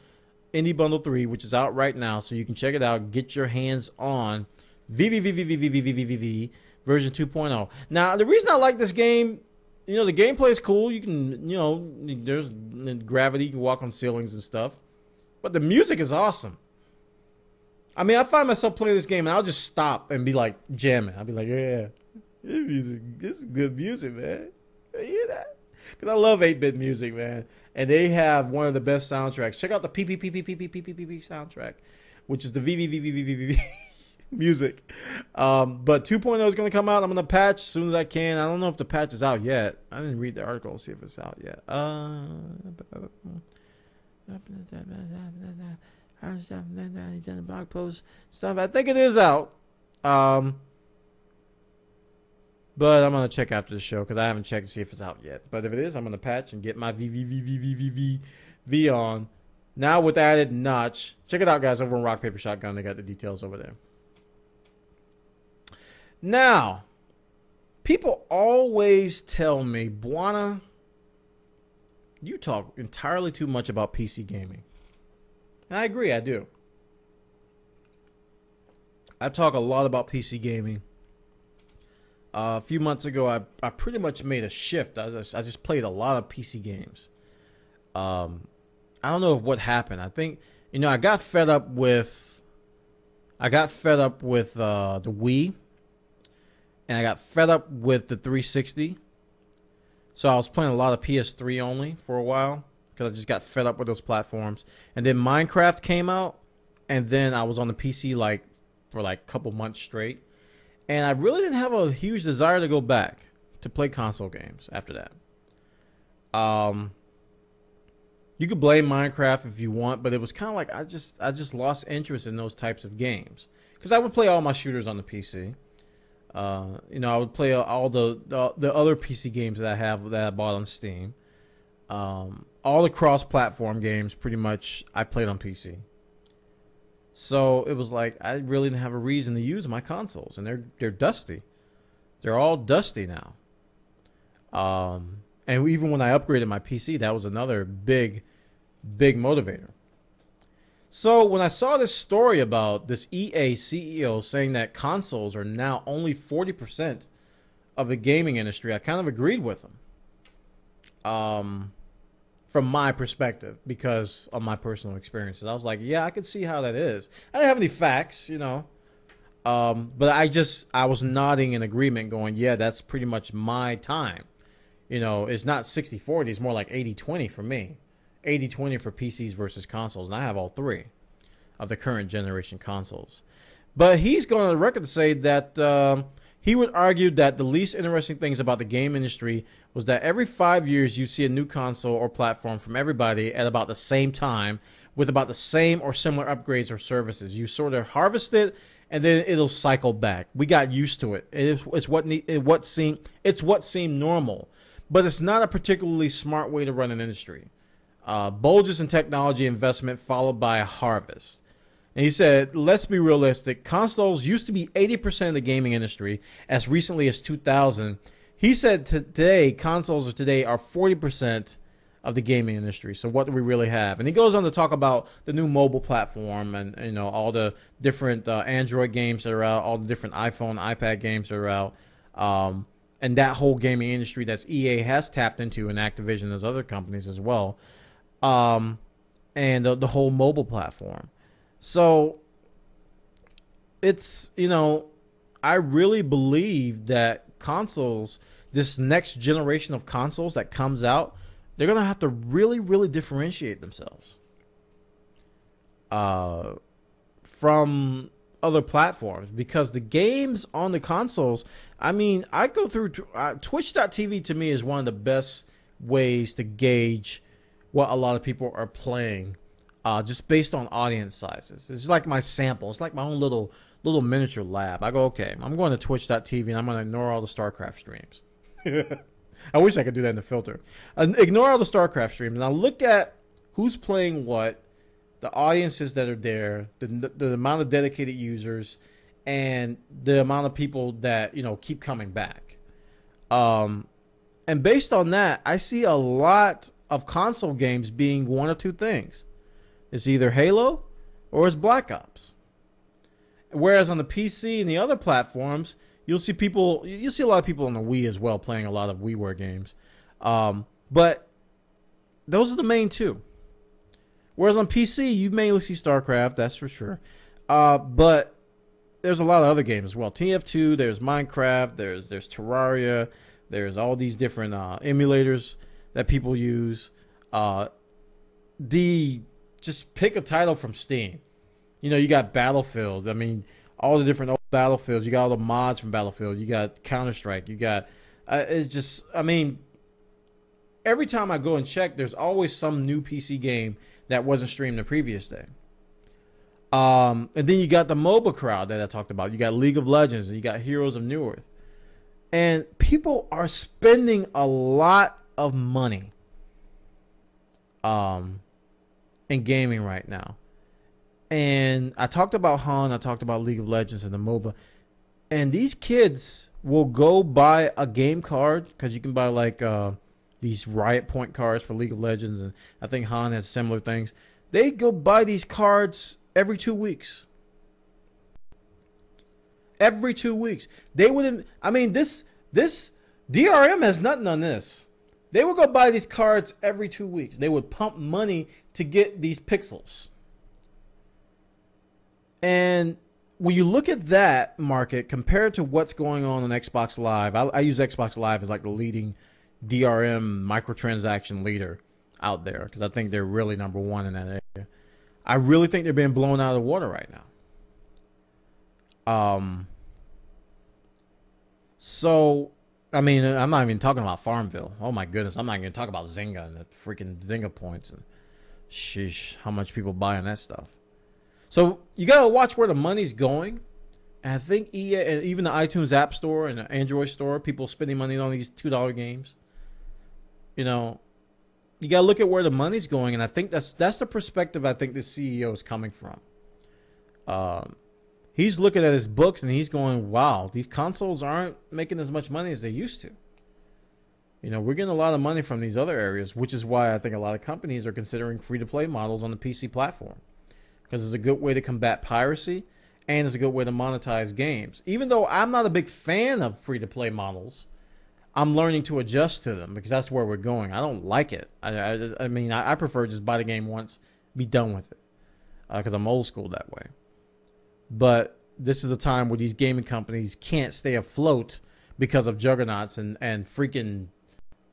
S2: Indie Bundle 3, which is out right now, so you can check it out. Get your hands on VVVVVVVVV version 2.0. Now, the reason I like this game, the gameplay is cool. You can, there's gravity. You can walk on ceilings and stuff. But the music is awesome. I mean, I find myself playing this game, and I'll just stop and be like jamming. I'll be like, yeah, this is good music, man. You hear that? Because I love 8-bit music, man. And they have one of the best soundtracks. Check out the PPPPPPPPP soundtrack, which is the VVVVVVV music. But 2.0 is going to come out. I'm going to patch as soon as I can. I don't know if the patch is out yet. I didn't read the article to see if it's out yet. Blog post stuff. I think it is out. But I'm going to check after the show because I haven't checked to see if it's out yet. But if it is, I'm going to patch and get my VVVVVVV on. Now with added notch. Check it out, guys, over on Rock, Paper, Shotgun. They got the details over there. Now, people always tell me, Bwana, you talk entirely too much about PC gaming. And I agree, I do. I talk a lot about PC gaming. A few months ago, I pretty much made a shift. I just played a lot of PC games. I don't know what happened. I think, I got fed up with the Wii. And I got fed up with the 360. So I was playing a lot of PS3 only for a while. Because I just got fed up with those platforms. And then Minecraft came out. And then I was on the PC for a couple months straight. And I really didn't have a huge desire to go back to play console games after that. You could blame Minecraft if you want, but it was kind of like I just lost interest in those types of games because I would play all my shooters on the PC. I would play all the other PC games that I bought on Steam. All the cross-platform games, pretty much, I played on PC. So it was like I really didn't have a reason to use my consoles, and they're dusty. They're all dusty now. And even when I upgraded my PC, that was another big motivator. So when I saw this story about this EA CEO saying that consoles are now only 40% of the gaming industry, I kind of agreed with him. From my perspective, because of my personal experiences. I was like, yeah, I could see how that is. I didn't have any facts, but I was nodding in agreement going, yeah, that's pretty much my time. It's not 60-40, it's more like 80-20 for me. 80-20 for PCs versus consoles, and I have all three of the current generation consoles. But he's going on the record to say that he would argue that the least interesting things about the game industry was that every 5 years you see a new console or platform from everybody at about the same time with about the same or similar upgrades or services. You sort of harvest it and then it'll cycle back. We got used to it. It's what seemed normal, but it's not a particularly smart way to run an industry. Bulges in technology investment followed by a harvest. And he said, let's be realistic. Consoles used to be 80% of the gaming industry as recently as 2000. He said consoles of today are 40% of the gaming industry. So what do we really have? And he goes on to talk about the new mobile platform and all the different Android games that are out, all the different iPhone, iPad games that are out, and that whole gaming industry that EA has tapped into, and Activision as other companies as well, and the whole mobile platform. So it's, I really believe that consoles, this next generation of consoles that comes out, they're going to have to really, really differentiate themselves from other platforms, because the games on the consoles, I go through Twitch.tv. To me is one of the best ways to gauge what a lot of people are playing. Just based on audience sizes. It's like my sample. It's like my own little miniature lab. I go, okay, I'm going to Twitch.tv and I'm going to ignore all the StarCraft streams. I wish I could do that in the filter. Ignore all the StarCraft streams, and I look at who's playing what, the audiences that are there, the amount of dedicated users, and the amount of people that keep coming back. And based on that, I see a lot of console games being one of two things. It's either Halo or it's Black Ops. Whereas on the PC and the other platforms, you'll see a lot of people on the Wii as well playing a lot of WiiWare games. But those are the main two. Whereas on PC, you mainly see StarCraft, that's for sure. But there's a lot of other games as well. TF2, there's Minecraft, there's Terraria, there's all these different emulators that people use. Just pick a title from Steam. You got Battlefield. All the different old Battlefields. You got all the mods from Battlefield. You got Counter-Strike. You got... every time I go and check, there's always some new PC game that wasn't streamed the previous day. And then you got the mobile crowd that I talked about. You got League of Legends, and you got Heroes of Newerth. And people are spending a lot of money in gaming right now. And I talked about Han, I talked about League of Legends and the MOBA. And these kids will go buy a game card, because you can buy these Riot Point cards for League of Legends, and I think Han has similar things. They go buy these cards every 2 weeks. Every 2 weeks. They wouldn't... this DRM has nothing on this. They would go buy these cards every 2 weeks. They would pump money to get these pixels. And when you look at that market compared to what's going on Xbox Live, I use Xbox Live as like the leading DRM microtransaction leader out there, because I think they're really number one in that area. I really think they're being blown out of the water right now. So I mean, I'm not even talking about Farmville. Oh my goodness, I'm not going to talk about Zynga and the freaking Zynga points and sheesh, how much people buy on that stuff. So you got to watch where the money's going. And I think EA, and even the iTunes App Store and the Android Store, people spending money on these $2 games. You know, you got to look at where the money's going, and I think that's the perspective I think the CEO is coming from. He's looking at his books and he's going, wow, these consoles aren't making as much money as they used to. You know, we're getting a lot of money from these other areas, which is why I think a lot of companies are considering free-to-play models on the PC platform. Because it's a good way to combat piracy, and it's a good way to monetize games. Even though I'm not a big fan of free-to-play models, I'm learning to adjust to them because that's where we're going. I don't like it. I mean, I prefer just buy the game once, be done with it. Because I'm old school that way. But this is a time where these gaming companies can't stay afloat because of juggernauts and freaking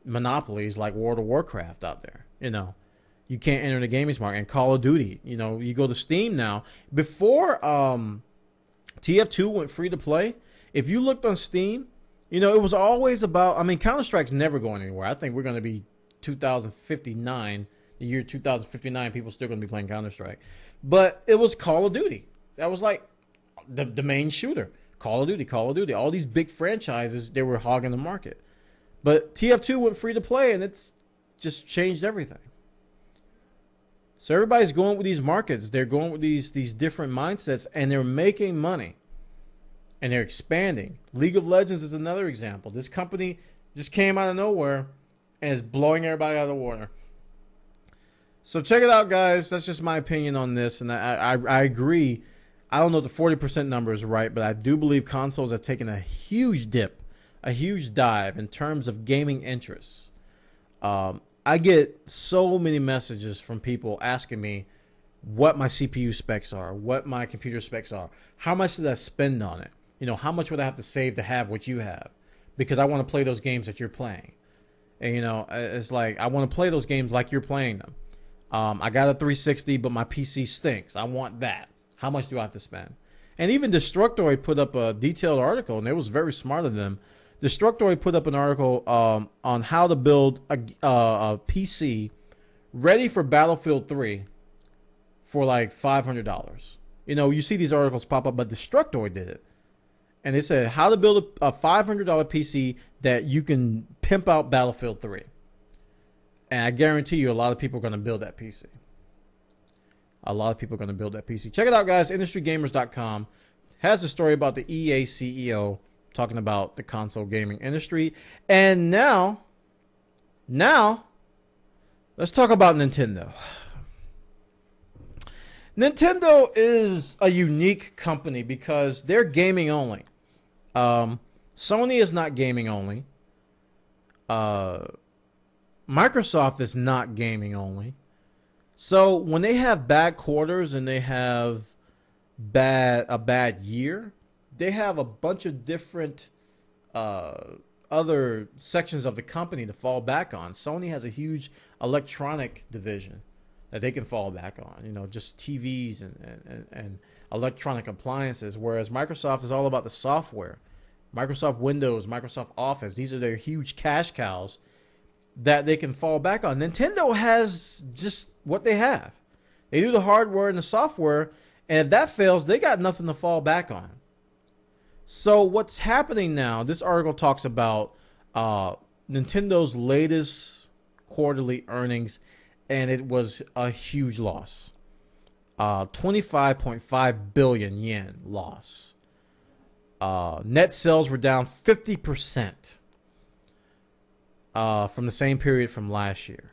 S2: monopolies like World of Warcraft out there. You know, you can't enter the gaming market. And Call of Duty, you know, you go to Steam now. Before TF2 went free to play, if you looked on Steam, you know, it was always about, I mean, Counter-Strike's never going anywhere. I think we're going to be 2059, the year 2059, people still going to be playing Counter-Strike. But it was Call of Duty. That was like the main shooter. Call of Duty, Call of Duty. All these big franchises, they were hogging the market. But TF2 went free to play, and it's just changed everything. So everybody's going with these markets. They're going with these different mindsets, and they're making money. And they're expanding. League of Legends is another example. This company just came out of nowhere and is blowing everybody out of the water. So check it out, guys. That's just my opinion on this, and I agree. I don't know if the 40% number is right, but I do believe consoles have taken a huge dip, a huge dive in terms of gaming interests. I get so many messages from people asking me what my CPU specs are, what my computer specs are, how much did I spend on it, you know, how much would I have to save to have what you have, because I want to play those games that you're playing. And, you know, it's like I want to play those games like you're playing them. I got a 360, but my PC stinks. I want that. How much do I have to spend? And even Destructoid put up a detailed article, and it was very smart of them. Destructoid put up an article on how to build a PC ready for Battlefield 3 for like $500. You know, you see these articles pop up, but Destructoid did it. And it said how to build a $500 PC that you can pimp out Battlefield 3. And I guarantee you a lot of people are going to build that PC. A lot of people are going to build that PC. Check it out, guys. IndustryGamers.com has a story about the EA CEO talking about the console gaming industry. And now, let's talk about Nintendo. Nintendo is a unique company because they're gaming only. Sony is not gaming only. Microsoft is not gaming only. So when they have bad quarters and they have a bad year, they have a bunch of different other sections of the company to fall back on. Sony has a huge electronic division that they can fall back on, you know, just TVs and electronic appliances, whereas Microsoft is all about the software. Microsoft Windows, Microsoft Office, these are their huge cash cows that they can fall back on. Nintendo has just what they have. They do the hardware and the software, and if that fails, they got nothing to fall back on. So what's happening now, this article talks about Nintendo's latest quarterly earnings, and it was a huge loss. 25.5 billion yen loss. Net sales were down 50%. From the same period from last year.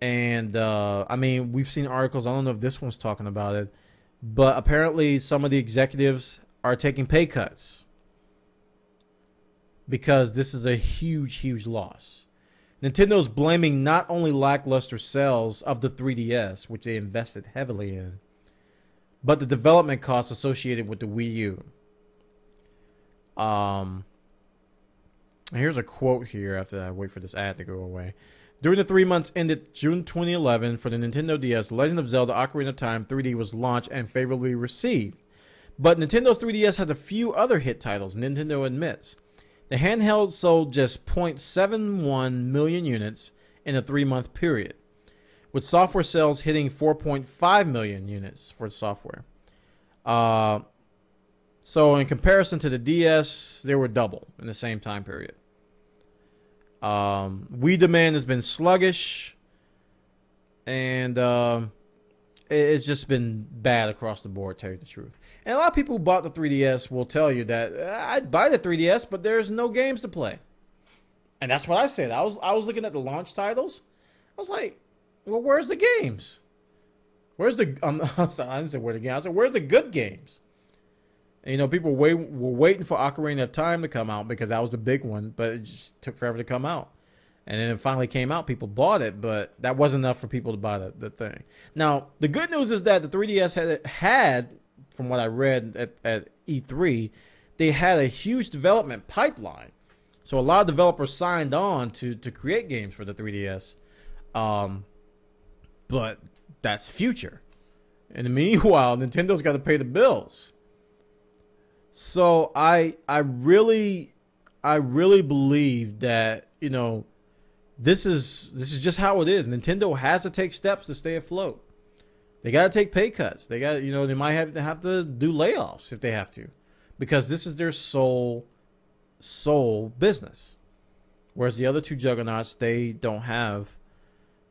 S2: And, I mean, we've seen articles, I don't know if this one's talking about it, but apparently some of the executives are taking pay cuts because this is a huge, huge loss. Nintendo's blaming not only lackluster sales of the 3DS, which they invested heavily in, but the development costs associated with the Wii U. Here's a quote here after I wait for this ad to go away. During the 3 months ended June 2011 for the Nintendo DS, Legend of Zelda Ocarina of Time 3D was launched and favorably received. But Nintendo's 3DS has a few other hit titles, Nintendo admits. The handheld sold just 0.71 million units in a 3-month period, with software sales hitting 4.5 million units for the software. So in comparison to the DS, they were double in the same time period. Wii demand has been sluggish, and it's just been bad across the board, to tell you the truth. And a lot of people who bought the 3DS will tell you that I'd buy the 3DS, but there's no games to play. And that's what I said. I was looking at the launch titles. I was like, well, where's the games? Where's the? I didn't say where the games. I said, where's the good games? And, you know, people were waiting for Ocarina of Time to come out because that was the big one, but it just took forever to come out. And then it finally came out. People bought it, but that wasn't enough for people to buy the thing. Now, the good news is that the 3DS had from what I read at E3, they had a huge development pipeline. So a lot of developers signed on to create games for the 3DS. But that's future. In the meanwhile, Nintendo's got to pay the bills. So I really believe that, you know, this is just how it is. Nintendo has to take steps to stay afloat. They got to take pay cuts. They got, you know, they might have to do layoffs if they have to, because this is their sole business. Whereas the other two juggernauts, they don't have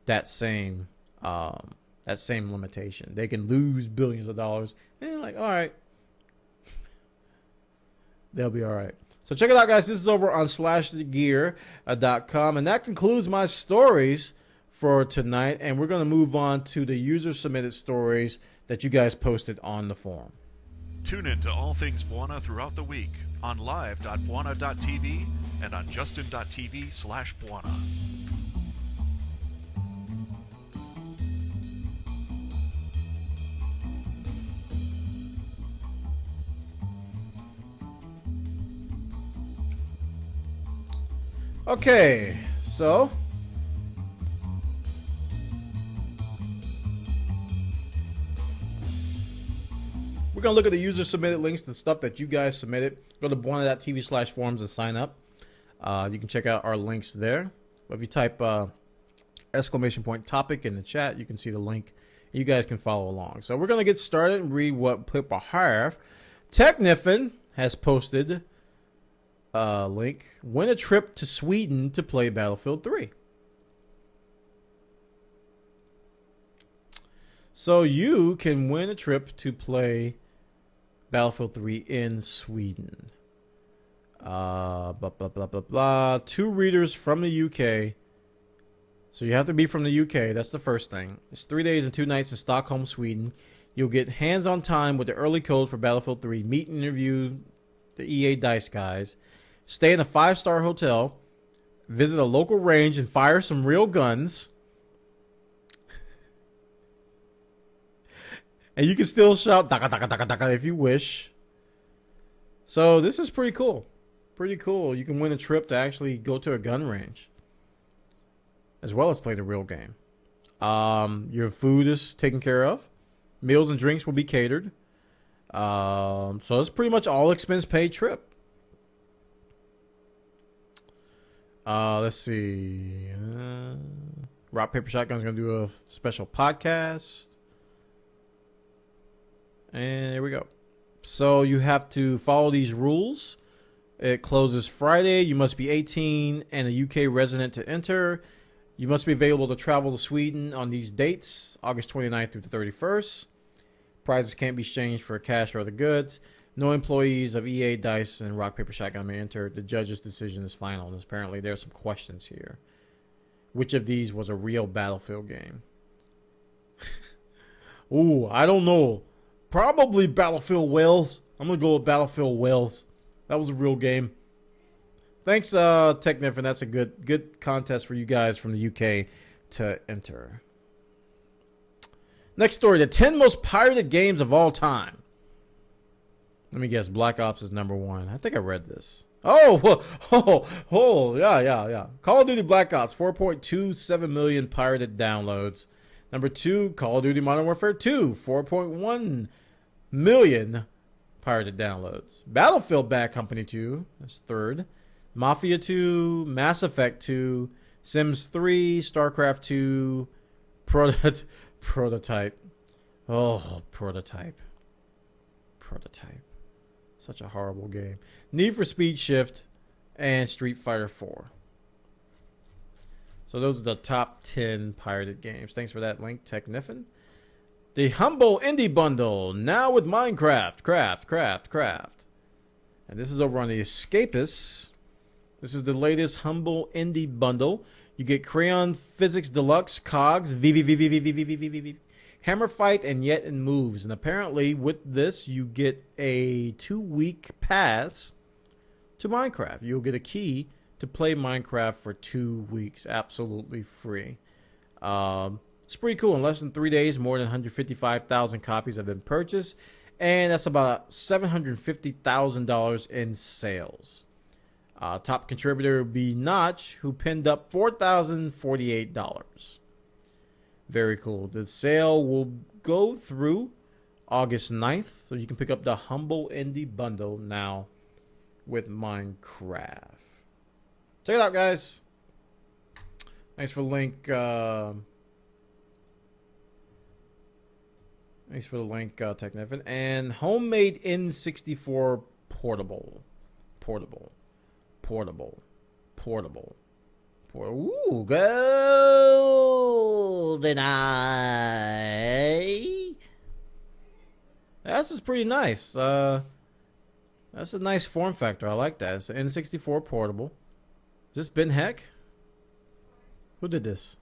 S2: that same limitation. They can lose billions of dollars, and you're like, all right, they'll be all right. So check it out, guys. This is over on slashthegear.com, and that concludes my stories for tonight. And we're going to move on to the user-submitted stories that you guys posted on the forum.
S1: Tune in to all things Bwana throughout the week on live.bwana.tv and on justin.tv/Bwana.
S2: Okay, so we're going to look at the user-submitted links, the stuff that you guys submitted. Go to bwana.tv/forums and sign up. You can check out our links there. If you type !topic in the chat, you can see the link. You guys can follow along. So we're going to get started and read what people have. Techniffin has posted a link. Win a trip to Sweden to play Battlefield 3. So you can win a trip to play Battlefield 3 in Sweden. Blah, blah, blah, blah, blah. 2 readers from the UK. So you have to be from the UK. That's the first thing. It's 3 days and 2 nights in Stockholm, Sweden. You'll get hands-on time with the early code for Battlefield 3. Meet and interview the EA DICE guys. Stay in a 5-star hotel. Visit a local range and fire some real guns. And you can still shout "Daka daka daka daka" if you wish. So this is pretty cool. Pretty cool. You can win a trip to actually go to a gun range, as well as play the real game. Your food is taken care of. Meals and drinks will be catered. So it's pretty much all expense paid trip. Let's see. Rock Paper Shotgun's going to do a special podcast. And there we go. So you have to follow these rules. It closes Friday. You must be 18 and a UK resident to enter. You must be available to travel to Sweden on these dates, August 29th through the 31st. Prizes can't be exchanged for cash or other goods. No employees of EA, DICE, and Rock Paper Shotgun may enter. The judge's decision is final. And apparently there are some questions here. Which of these was a real Battlefield game? Ooh, I don't know. Probably Battlefield Wales. I'm going to go with Battlefield Wales. That was a real game. Thanks, Techniff, and that's a good contest for you guys from the UK to enter. Next story, the 10 most pirated games of all time. Let me guess, Black Ops is number 1. I think I read this. Yeah. Call of Duty Black Ops, 4.27 million pirated downloads. Number 2, Call of Duty Modern Warfare 2, 4.1 million pirated downloads. Battlefield Bad Company 2, that's third. Mafia 2, Mass Effect 2, Sims 3, StarCraft 2, Prototype. Oh, Prototype. Such a horrible game. Need for Speed Shift and Street Fighter 4. So those are the top 10 pirated games. Thanks for that link, Techniffin. The Humble Indie Bundle, now with Minecraft, craft. And this is over on the Escapists. This is the latest Humble Indie Bundle. You get Crayon Physics Deluxe, Cogs, VVVVVVV, Hammer Fight, and Yet and Moves. And apparently with this, you get a 2-week pass to Minecraft. You'll get a key to play Minecraft for 2 weeks, absolutely free. It's pretty cool. In less than 3 days, more than 155,000 copies have been purchased, and that's about $750,000 in sales. Top contributor would be Notch, who pinned up $4,048. Very cool. The sale will go through August 9th, so you can pick up the Humble Indie Bundle now with Minecraft. Check it out, guys. Thanks for the link. Thanks for the link, Techniffin. And Homemade N64 Portable. Ooh, GoldenEye. This is pretty nice. That's a nice form factor. I like that. It's an N64 Portable. Is this Ben Heck? Who did this?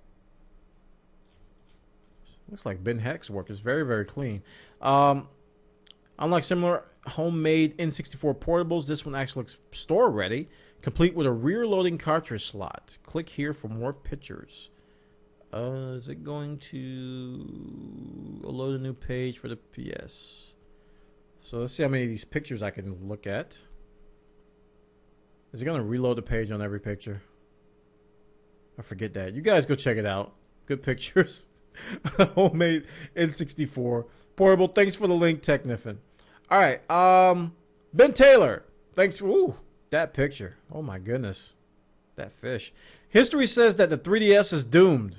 S2: Looks like Ben Heck's work. Is very, very clean. Unlike similar homemade N64 portables, this one actually looks store ready, complete with a rear loading cartridge slot. Click here for more pictures. Is it going to load a new page for the PS? So let's see how many of these pictures I can look at. Is it going to reload the page on every picture? I forget that. You guys go check it out. Good pictures. Homemade N64 portable. Thanks for the link, Techniffin. All right, Ben Taylor. Thanks for that picture. Oh my goodness, that fish. History says that the 3DS is doomed.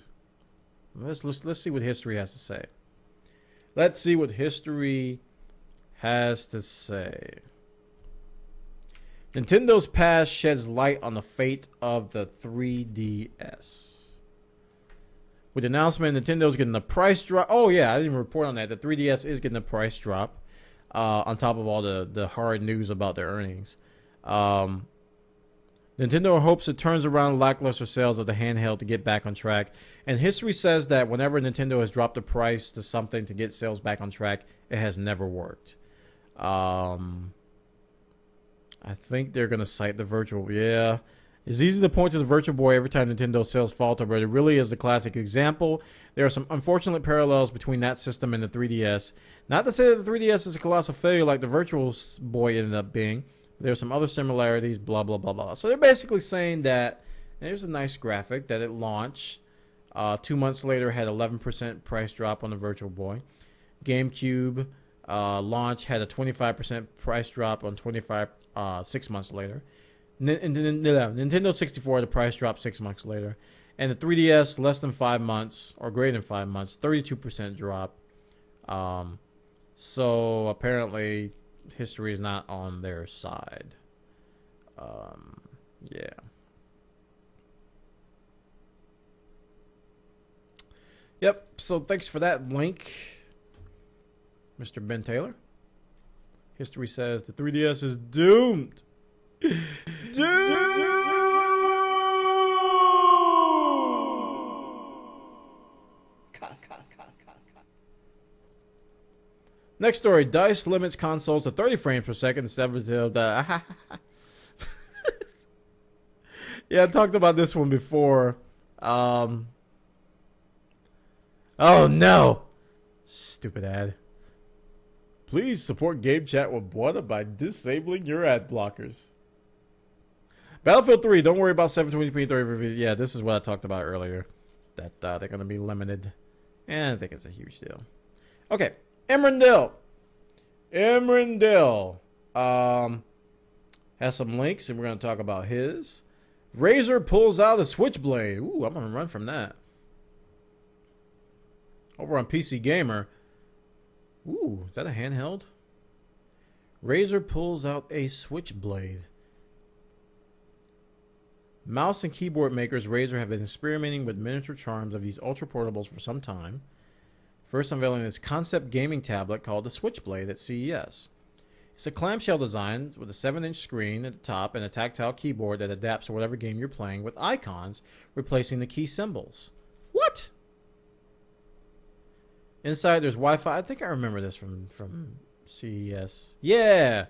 S2: Let's see what history has to say. Let's see what history has to say. Nintendo's past sheds light on the fate of the 3DS. With the announcement, Nintendo's getting a price drop. Oh yeah, I didn't even report on that. The 3DS is getting a price drop on top of all the hard news about their earnings. Nintendo hopes it turns around lackluster sales of the handheld to get back on track. And history says that whenever Nintendo has dropped the price to something to get sales back on track, it has never worked. I think they're going to cite the Virtual. Yeah. It's easy to point to the Virtual Boy every time Nintendo sales falter, but it really is the classic example. There are some unfortunate parallels between that system and the 3DS. Not to say that the 3DS is a colossal failure like the Virtual Boy ended up being. There are some other similarities, blah, blah, blah, blah. So they're basically saying that, and here's a nice graphic, that it launched. 2 months later, had 11% price drop on the Virtual Boy. GameCube launch had a 25% price drop on 6 months later. Nintendo 64 had a price drop 6 months later. And the 3DS, less than 5 months, or greater than 5 months, 32% drop. So apparently history is not on their side. Yeah. Yep, so thanks for that link, Mr. Ben Taylor. History says the 3DS is doomed. Next story, DICE limits consoles to 30 frames per second instead of the... Yeah, I talked about this one before. Oh no! Stupid ad. Please support Game Chat with Bwana by disabling your ad blockers. Battlefield 3, don't worry about 720p 30. Yeah, this is what I talked about earlier. That they're going to be limited. And I think it's a huge deal. Okay, Emrandil. has some links, and we're going to talk about his. Razer pulls out a Switchblade. Ooh, I'm going to run from that. Over on PC Gamer. Ooh, is that a handheld? Razer pulls out a Switchblade. Mouse and keyboard makers Razer have been experimenting with miniature charms of these ultra portables for some time. First unveiling this concept gaming tablet called the Switchblade at CES. It's a clamshell design with a 7-inch screen at the top and a tactile keyboard that adapts to whatever game you're playing with icons replacing the key symbols. What? Inside there's Wi-Fi. I think I remember this from CES. Yeah.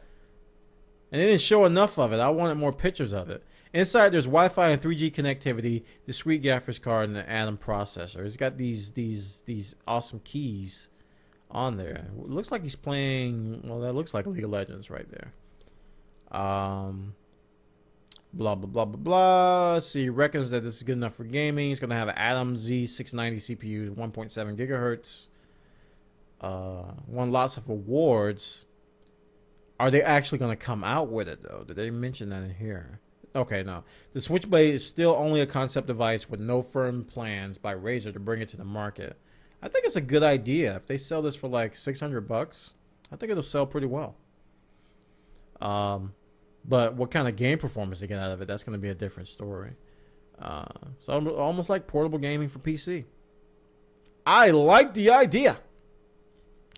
S2: And they didn't show enough of it. I wanted more pictures of it. Inside there's Wi-Fi and 3G connectivity, discrete graphics card, and an Atom processor. It's got these awesome keys on there. It looks like he's playing, well, that looks like League of Legends right there. Blah, blah, blah, blah, blah. See, he reckons that this is good enough for gaming. It's going to have an Atom Z690 CPU, 1.7 gigahertz. Won lots of awards. Are they actually going to come out with it, though? Did they mention that in here? Okay, no. The Switchblade is still only a concept device with no firm plans by Razer to bring it to the market. I think it's a good idea. If they sell this for like $600, I think it'll sell pretty well. But what kind of game performance they get out of it, that's going to be a different story. So almost like portable gaming for PC. I like the idea.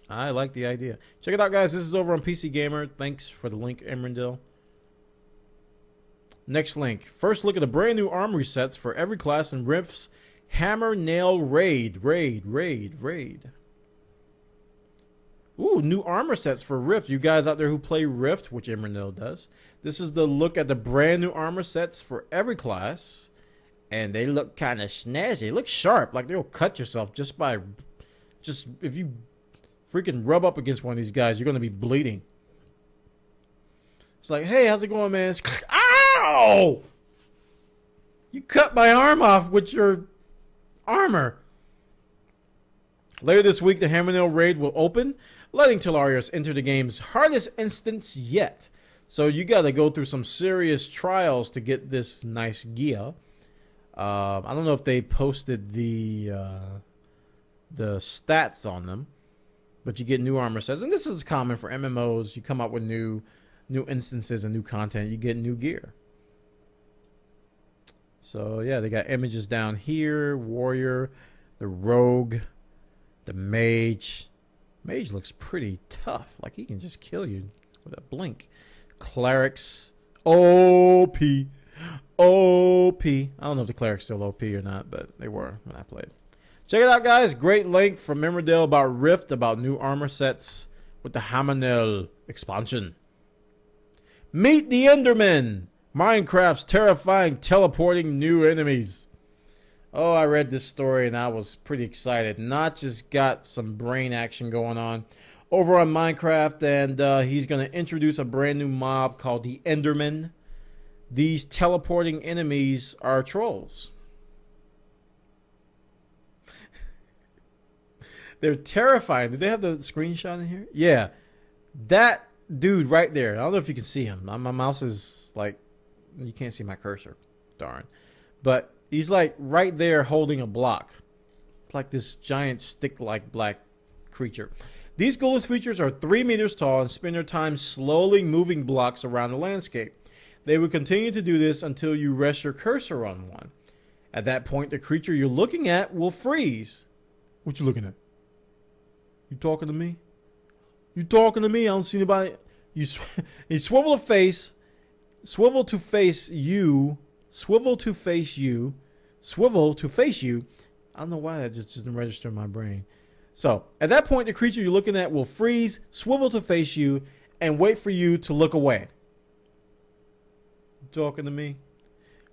S2: I like the idea. Check it out, guys. This is over on PC Gamer. Thanks for the link, Emrandil. Next link. First look at the brand new armory sets for every class in Rift's Hammer Nail Raid. Ooh, new armor sets for Rift. You guys out there who play Rift, which Emrandil does. This is the look at the brand new armor sets for every class. And they look kind of snazzy. They look sharp. Like they'll cut yourself just if you freaking rub up against one of these guys, you're going to be bleeding. It's like, hey, how's it going, man? Ow! You cut my arm off with your armor. Later this week, the Hammernail Raid will open, letting Tellarius enter the game's hardest instance yet. So you got to go through some serious trials to get this nice gear. I don't know if they posted the stats on them, but you get new armor sets, and this is common for MMOs. You come up with new instances and new content, you get new gear. So yeah, they got images down here. Warrior, the rogue, the mage. Mage looks pretty tough. Like he can just kill you with a blink. Clerics, OP. OP. I don't know if the clerics still OP or not, but they were when I played. Check it out, guys. Great link from Emmerdale about Rift, about new armor sets with the Hammernail expansion. Meet the Endermen, Minecraft's terrifying teleporting new enemies. Oh, I read this story and I was pretty excited. Notch has got some brain action going on over on Minecraft, and he's going to introduce a brand new mob called the Endermen. These teleporting enemies are trolls. They're terrifying. Did they have the screenshot in here? Yeah. That dude right there. I don't know if you can see him. My mouse is like, you can't see my cursor. Darn. But he's like right there holding a block. It's like this giant stick-like black creature. These ghoulish creatures are 3 meters tall and spend their time slowly moving blocks around the landscape. They will continue to do this until you rest your cursor on one. At that point, the creature you're looking at will freeze. What you looking at? You talking to me? You talking to me? I don't see anybody. You swivel to face you. I don't know why that just didn't register in my brain. So, at that point, the creature you're looking at will freeze, swivel to face you, and wait for you to look away. You talking to me?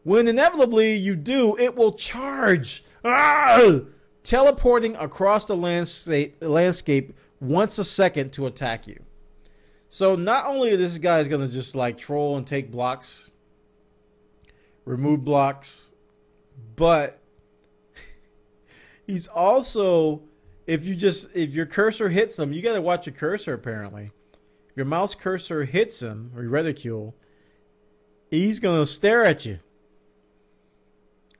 S2: When inevitably you do, it will charge. Teleporting across the landscape once a second to attack you. So not only is this guy going to just like troll and take blocks, remove blocks, but he's also, if your cursor hits him, you got to watch your cursor apparently. If your mouse cursor hits him or your reticule, He's going to stare at you.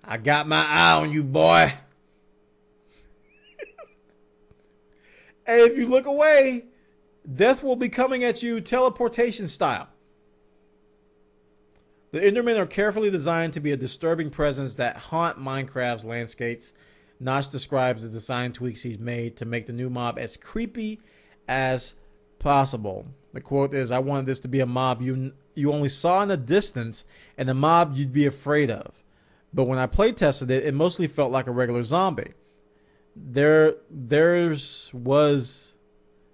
S2: I got my eye on you, boy. And if you look away, death will be coming at you teleportation style. The Endermen are carefully designed to be a disturbing presence that haunt Minecraft's landscapes. Notch describes the design tweaks he's made to make the new mob as creepy as possible. The quote is, "I wanted this to be a mob you only saw in the distance and a mob you'd be afraid of. But when I play tested it, it mostly felt like a regular zombie. Theirs was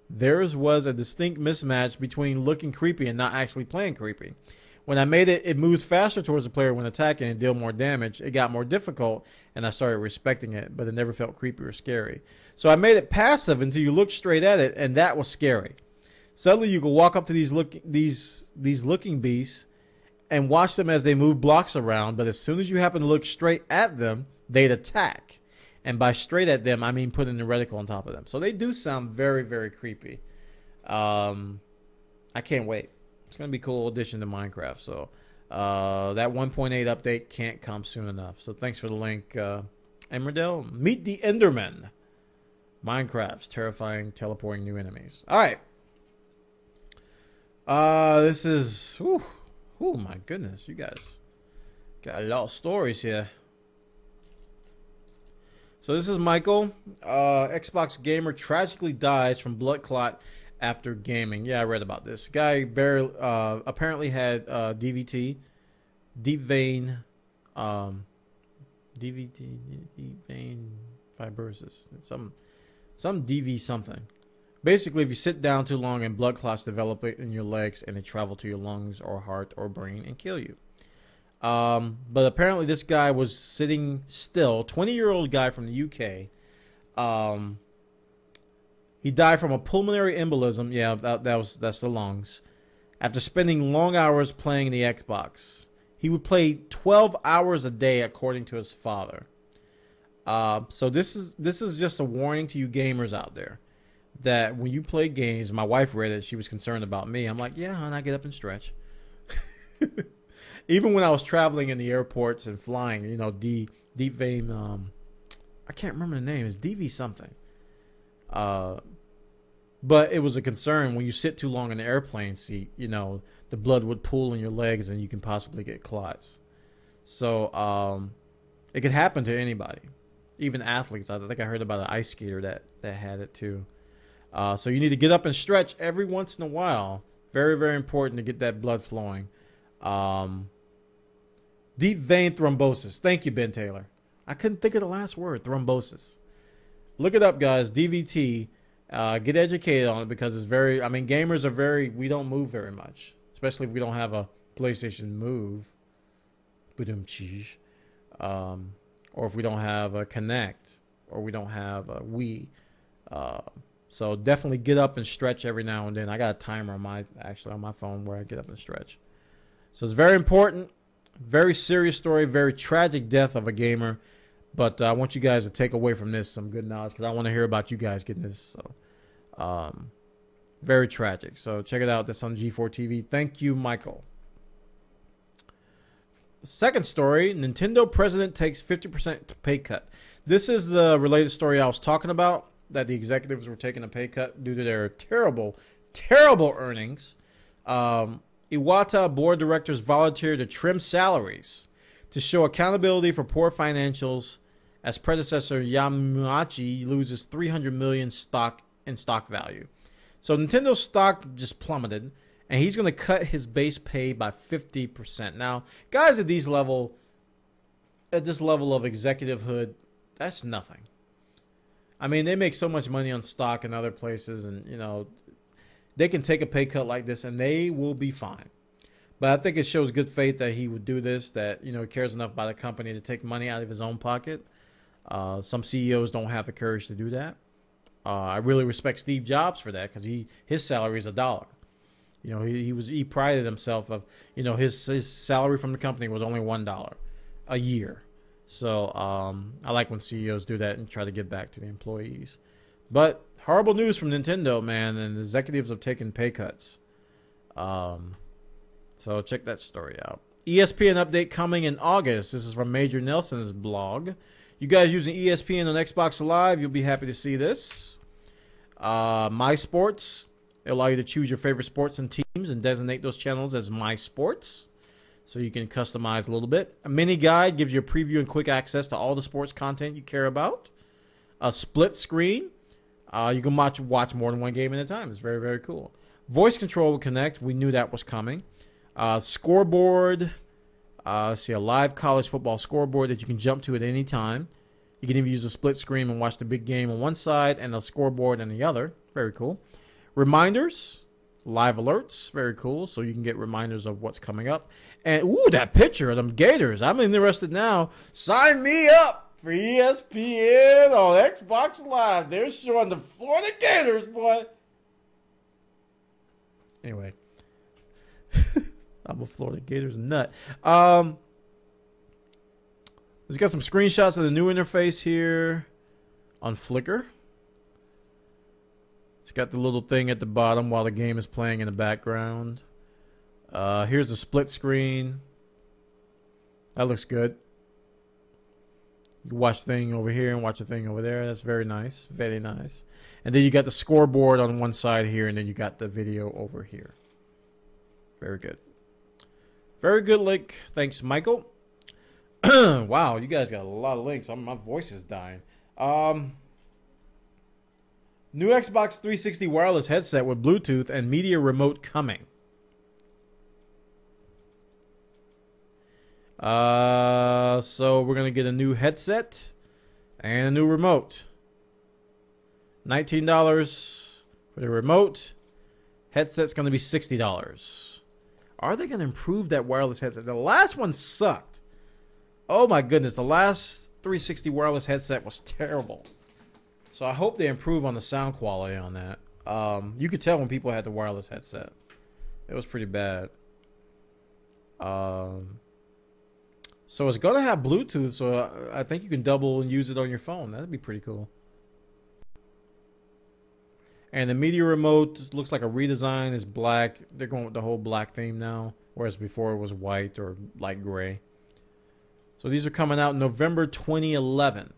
S2: a distinct mismatch between looking creepy and not actually playing creepy. When I made it, it moves faster towards the player when attacking and deal more damage. It got more difficult, and I started respecting it, but it never felt creepy or scary. So I made it passive until you look straight at it, and that was scary. Suddenly, you can walk up to these looking beasts and watch them as they move blocks around, but as soon as you happen to look straight at them, they'd attack. And by straight at them, I mean putting the reticle on top of them." So they do sound very, very creepy. I can't wait. It's going to be a cool addition to Minecraft. So that 1.8 update can't come soon enough. So thanks for the link, Emerdell. Meet the Endermen. Minecraft's terrifying, teleporting new enemies. All right. This is... Oh my goodness, you guys got a lot of stories here. So this is Michael. Xbox gamer tragically dies from blood clot after gaming. Yeah, I read about this. Guy apparently had DVT, deep vein fibrosis, some DV something. Basically, if you sit down too long and blood clots develop in your legs and they travel to your lungs or heart or brain and kill you. But apparently this guy was sitting still, 20-year-old guy from the UK. He died from a pulmonary embolism. Yeah, that's the lungs. After spending long hours playing the Xbox. He would play 12 hours a day according to his father. So this is just a warning to you gamers out there. That when you play games, my wife read it, she was concerned about me. I'm like, yeah, hon, I get up and stretch. Even when I was traveling in the airports and flying, you know, deep vein, I can't remember the name, it's DV something. But it was a concern when you sit too long in the airplane seat, you know, the blood would pool in your legs and you can possibly get clots. So it could happen to anybody, even athletes. I think I heard about an ice skater that had it too. So you need to get up and stretch every once in a while. Very, very important to get that blood flowing. Deep vein thrombosis. Thank you, Ben Taylor. I couldn't think of the last word, thrombosis. Look it up, guys. DVT. Get educated on it because it's very, I mean, gamers are we don't move very much. Especially if we don't have a PlayStation Move. Or if we don't have a Kinect. Or we don't have a Wii. So definitely get up and stretch every now and then. I got a timer on my phone where I get up and stretch. So it's very important. Very serious story. Very tragic death of a gamer. But I want you guys to take away from this some good knowledge because I want to hear about you guys getting this. So very tragic. So check it out. That's on G4 TV. Thank you, Michael. Second story. Nintendo president takes 50% pay cut. This is the related story I was talking about. That the executives were taking a pay cut due to their terrible, terrible earnings. Iwata board directors volunteered to trim salaries to show accountability for poor financials as predecessor Yamauchi loses $300 million in stock value. So Nintendo's stock just plummeted, and he's going to cut his base pay by 50%. Now, guys at this level of executivehood, that's nothing. I mean, they make so much money on stock in other places, and, you know, they can take a pay cut like this, and they will be fine. But I think it shows good faith that he would do this, that, you know, he cares enough about the company to take money out of his own pocket. Some CEOs don't have the courage to do that. I really respect Steve Jobs for that because his salary is $1. You know, he prided himself of, you know, his salary from the company was only $1 a year. So I like when CEOs do that and try to give back to the employees. But horrible news from Nintendo, man, and the executives have taken pay cuts. So check that story out. ESPN update coming in August. This is from Major Nelson's blog. You guys using ESPN on Xbox Live, you'll be happy to see this. My Sports, it'll allow you to choose your favorite sports and teams and designate those channels as My Sports. So you can customize a little bit. A mini guide gives you a preview and quick access to all the sports content you care about. A split screen. You can watch more than one game at a time. It's very, very cool. Voice control will connect. We knew that was coming. Scoreboard. See a live college football scoreboard that you can jump to at any time. You can even use a split screen and watch the big game on one side and a scoreboard on the other. Very cool. Reminders. Live alerts. Very cool. So you can get reminders of what's coming up. And, ooh, that picture of them Gators. I'm interested now. Sign me up for ESPN on Xbox Live. They're showing the Florida Gators, boy. Anyway. I'm a Florida Gators nut. It's got some screenshots of the new interface here on Flickr. It's got the little thing at the bottom while the game is playing in the background. Here's a split screen. That looks good. You can watch the thing over here and watch the thing over there. That's very nice. Very nice. And then you got the scoreboard on one side here, and then you got the video over here. Very good. Very good link. Thanks, Michael. Wow, you guys got a lot of links. My voice is dying. New Xbox 360 wireless headset with Bluetooth and media remote coming. So we're going to get a new headset and a new remote. $19 for the remote. Headset's going to be $60. Are they going to improve that wireless headset? The last one sucked. Oh my goodness, the last 360 wireless headset was terrible. So I hope they improve on the sound quality on that. You could tell when people had the wireless headset. It was pretty bad. So it's going to have Bluetooth, so I think you can double and use it on your phone. That'd be pretty cool. And the media remote looks like a redesign. It's black. They're going with the whole black theme now, whereas before it was white or light gray. So these are coming out November 2011.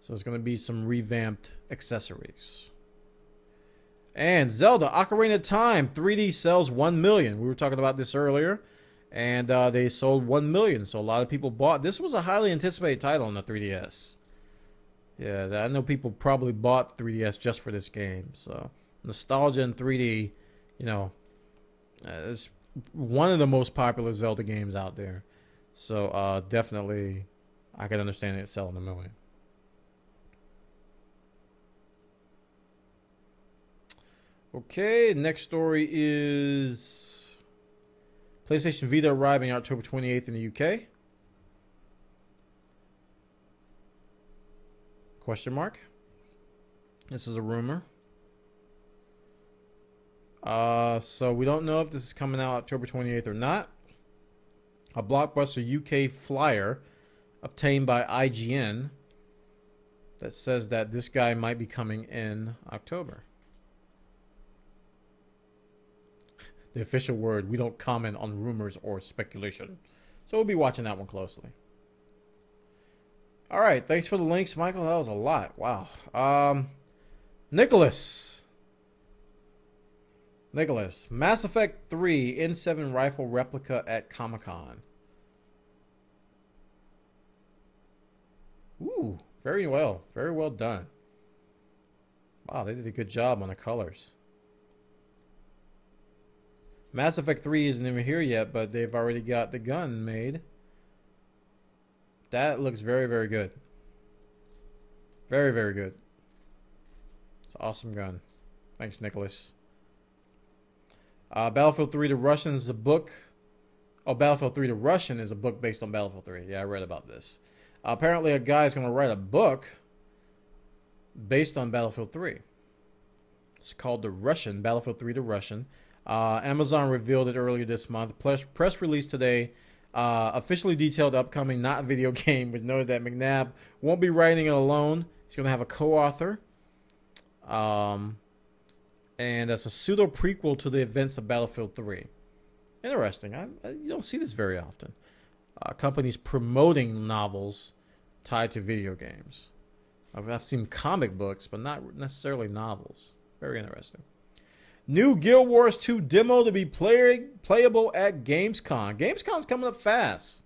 S2: So it's going to be some revamped accessories. And Zelda Ocarina of Time 3D sells 1 million. We were talking about this earlier. And they sold 1 million. So a lot of people bought. This was a highly anticipated title on the 3DS. Yeah, I know people probably bought 3DS just for this game. So nostalgia in 3D, you know, is one of the most popular Zelda games out there. So definitely, I can understand it selling 1 million. Okay, next story is PlayStation Vita arriving October 28th in the UK. Question mark. This is a rumor. So we don't know if this is coming out October 28th or not. A Blockbuster UK flyer obtained by IGN that says that this guy might be coming in October. The official word, we don't comment on rumors or speculation. So we'll be watching that one closely. Alright, thanks for the links, Michael. That was a lot. Wow. Nicholas, Mass Effect 3 N7 rifle replica at Comic-Con. Ooh, very well done. Wow, they did a good job on the colors. Mass Effect 3 isn't even here yet, but they've already got the gun made. That looks very, very good. Very, very good. It's an awesome gun. Thanks, Nicholas. Battlefield 3 The Russian is a book. Oh, Battlefield 3 The Russian is a book based on Battlefield 3. Yeah, I read about this. Apparently a guy is going to write a book based on Battlefield 3. It's called The Russian, Battlefield 3 The Russian. Amazon revealed it earlier this month. Press release today officially detailed the upcoming not video game, which noted that McNabb won't be writing it alone. He's going to have a co-author. And that's a pseudo prequel to the events of Battlefield 3. Interesting. You don't see this very often. Companies promoting novels tied to video games. I've seen comic books, but not necessarily novels. Very interesting. New Guild Wars 2 demo to be playable at Gamescom. Gamescom's coming up fast.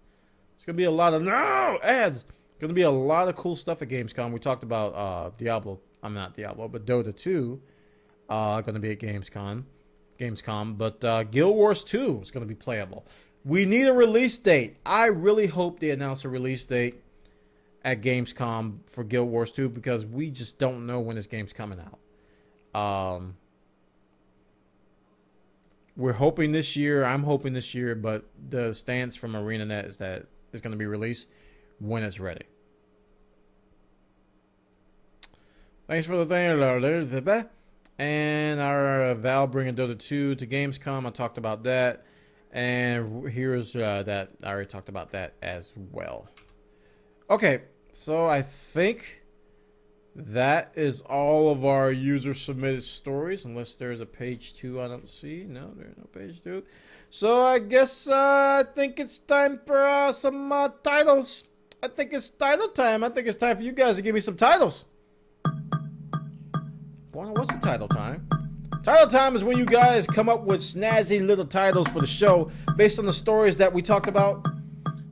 S2: It's going to be a lot of ads. Going to be a lot of cool stuff at Gamescom. We talked about Diablo. I'm not Diablo, but Dota 2 going to be at Gamescom. But Guild Wars 2 is going to be playable. We need a release date. I really hope they announce a release date at Gamescom for Guild Wars 2 because we just don't know when this game's coming out. We're hoping this year. I'm hoping this year, but the stance from ArenaNet is that it's going to be released when it's ready. Thanks for the thing. And our Valve bringing Dota 2 to Gamescom. I talked about that. And here's that. I already talked about that as well. Okay, so I think that is all of our user-submitted stories, unless there's a page 2 I don't see. No, there's no page 2. So I guess I think it's time for some titles. I think it's title time. I think it's time for you guys to give me some titles. Bwana, what's the title time? Title time is when you guys come up with snazzy little titles for the show based on the stories that we talked about.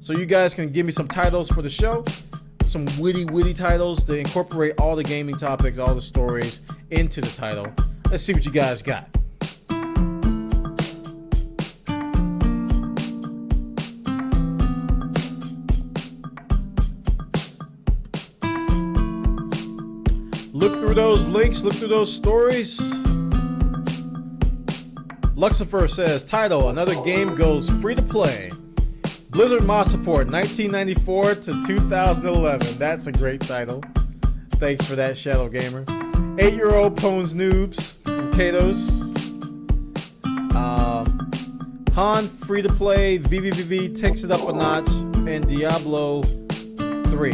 S2: So you guys can give me some titles for the show. Some witty titles to incorporate all the gaming topics, all the stories into the title. Let's see what you guys got. Look through those links, look through those stories. Luxifer says, title, another game goes free to play. Blizzard mod support, 1994 to 2011. That's a great title. Thanks for that, Shadow Gamer. 8-year-old Pones Noobs from Katos. Han, free to play. VVVV takes it up a notch. And Diablo 3.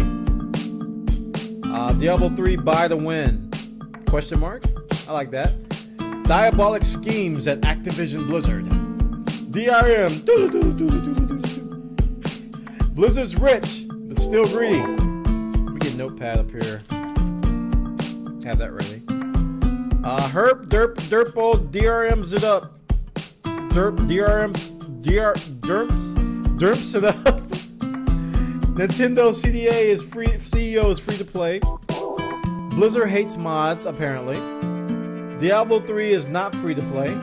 S2: Diablo 3 buy to win. Question mark? I like that. Diabolic schemes at Activision Blizzard. DRM. Blizzard's rich, but still greedy. Let me get a notepad up here. Have that ready. Herp, derp, derpo, DRMs it up. Derp, DRMs, derps it up. Nintendo CDA is free. CEO is free to play. Blizzard hates mods, apparently. Diablo 3 is not free to play.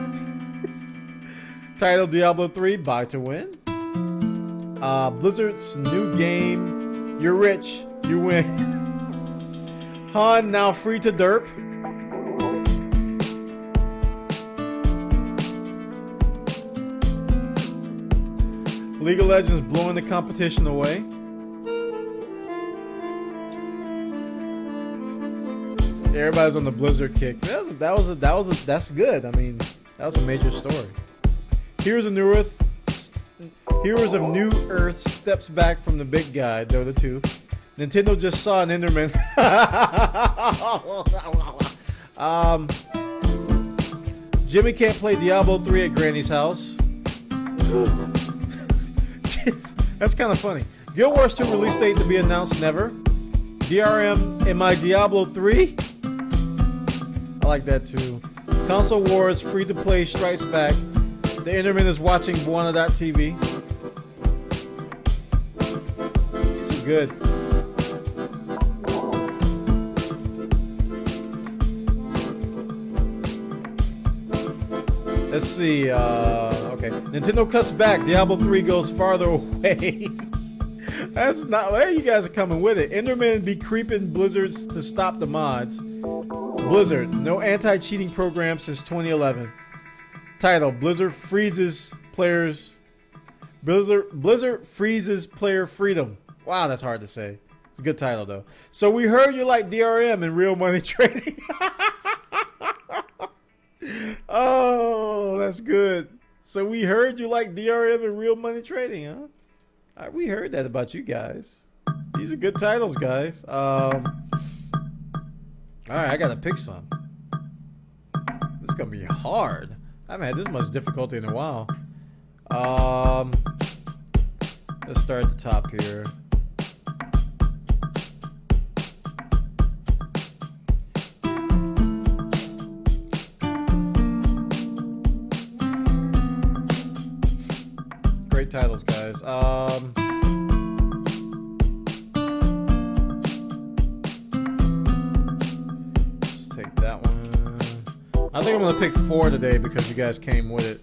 S2: Title Diablo 3, buy to win. Blizzard's new game, you're rich, you win. Han now free to derp. League of Legends blowing the competition away. Everybody's on the Blizzard kick. That's good. I mean, that was a major story. Heroes of Newerth. Heroes of Newerth steps back from the big guy, Dota 2. Nintendo just saw an Enderman. Jimmy can't play Diablo 3 at Granny's house. That's kind of funny. Guild Wars 2 release date to be announced never. DRM in my Diablo 3. I like that too. Console Wars free to play strikes back. The Enderman is watching Bwana.tv. Good. Let's see. Okay. Nintendo cuts back. Diablo 3 goes farther away. That's not. Well, you guys are coming with it. Enderman be creeping Blizzards to stop the mods. Blizzard, no anti-cheating program since 2011. Title: Blizzard freezes players. Blizzard freezes player freedom. Wow, that's hard to say. It's a good title though. So we heard you like DRM and real money trading. Oh, that's good. So we heard you like DRM and real money trading, huh? We heard that about you guys. These are good titles, guys. Alright, I gotta pick some. This is gonna be hard. I haven't had this much difficulty in a while. Let's start at the top here. Great titles, guys. Let's take that one. I think I'm gonna pick 4 today because you guys came with it.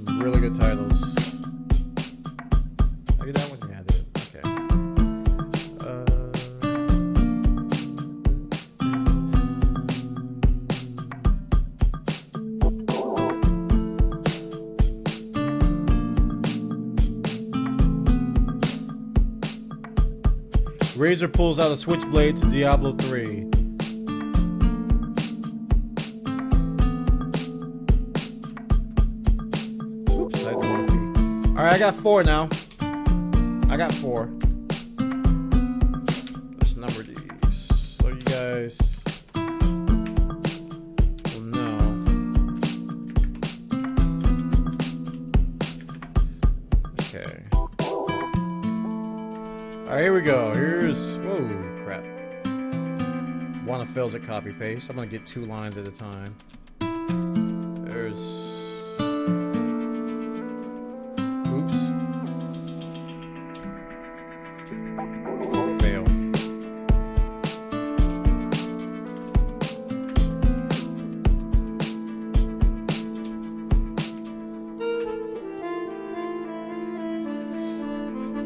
S2: Some really good titles. I get that one? Yeah, I did. Okay. Razor pulls out a switchblade to Diablo 3. Oops, I didn't want to pee. Alright, I got 4 now. I got 4. Let's number these so you guys will know. Okay. Alright, here we go. Here's... Whoa, crap. Bwana fails at copy paste. I'm going to get 2 lines at a time. There's... Oops. Fail.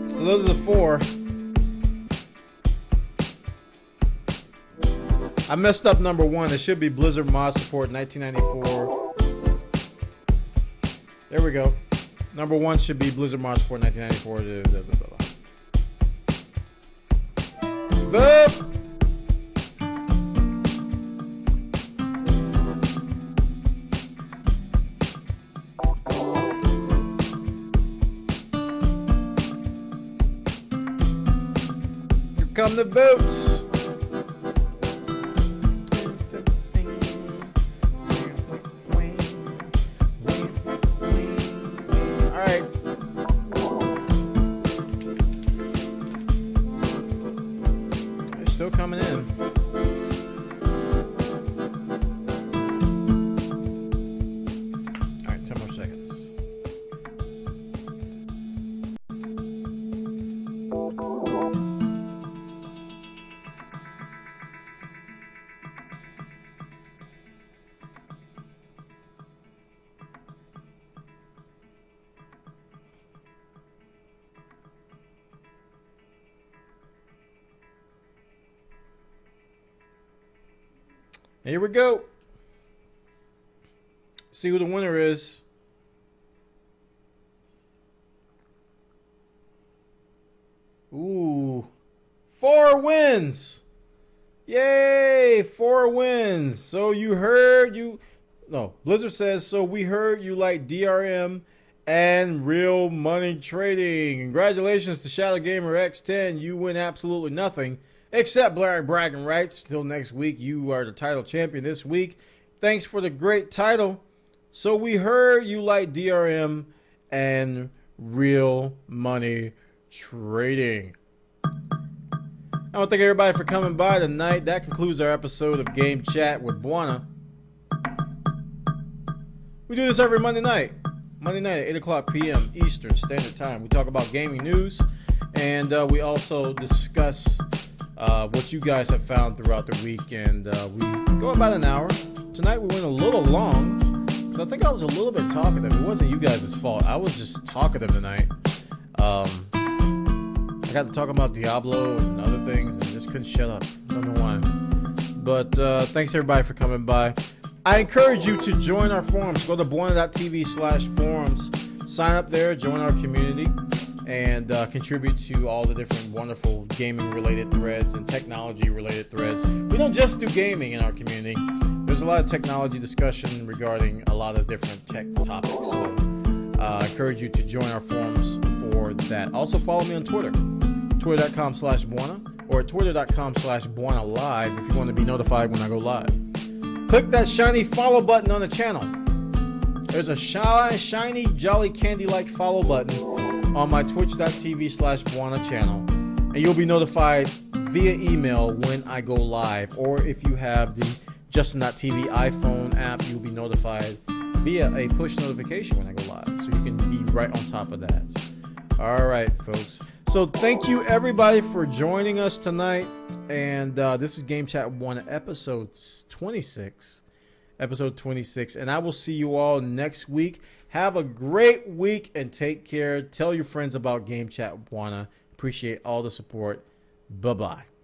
S2: So those are the 4. I messed up number 1. It should be Blizzard Mod Support 1994. There we go. Number 1 should be Blizzard Mod Support 1994. Boop! Here come the boots. Coming in. Alright, 10 more seconds. Here we go. See who the winner is. Ooh. 4 wins. Yay. 4 wins. So you heard you... No. Blizzard says, so we heard you like DRM and real money trading. Congratulations to Shadow Gamer X10. You win absolutely nothing. Except bragging rights. Till next week, you are the title champion this week. Thanks for the great title. So we heard you like DRM and real money trading. I want to thank everybody for coming by tonight. That concludes our episode of Game Chat with Bwana. We do this every Monday night. Monday night at 8 o'clock p.m. Eastern Standard Time. We talk about gaming news, and we also discuss what you guys have found throughout the week, and we go about an hour. Tonight we went a little long, because I think I was a little bit talkative. It wasn't you guys' fault. I was just talkative tonight. I got to talk about Diablo and other things, and just couldn't shut up. I don't know why. But thanks everybody for coming by. I encourage you to join our forums. Go to bwana.tv/forums. Sign up there, join our community, and contribute to all the different wonderful gaming-related threads and technology-related threads. We don't just do gaming in our community. There's a lot of technology discussion regarding a lot of different tech topics. So I encourage you to join our forums for that. Also follow me on Twitter, twitter.com/Bwana, or twitter.com/Bwana Live if you want to be notified when I go live. Click that shiny follow button on the channel. there's a shiny, jolly, candy-like follow button on my twitch.tv/Bwana channel. And you'll be notified via email when I go live. Or if you have the Justin.tv iPhone app, you'll be notified via a push notification when I go live. So you can be right on top of that. All right, folks. So thank you, everybody, for joining us tonight. And this is Game Chat 1, episode 26. Episode 26. And I will see you all next week. Have a great week and take care. Tell your friends about Game Chat Bwana. Appreciate all the support. Bye-bye.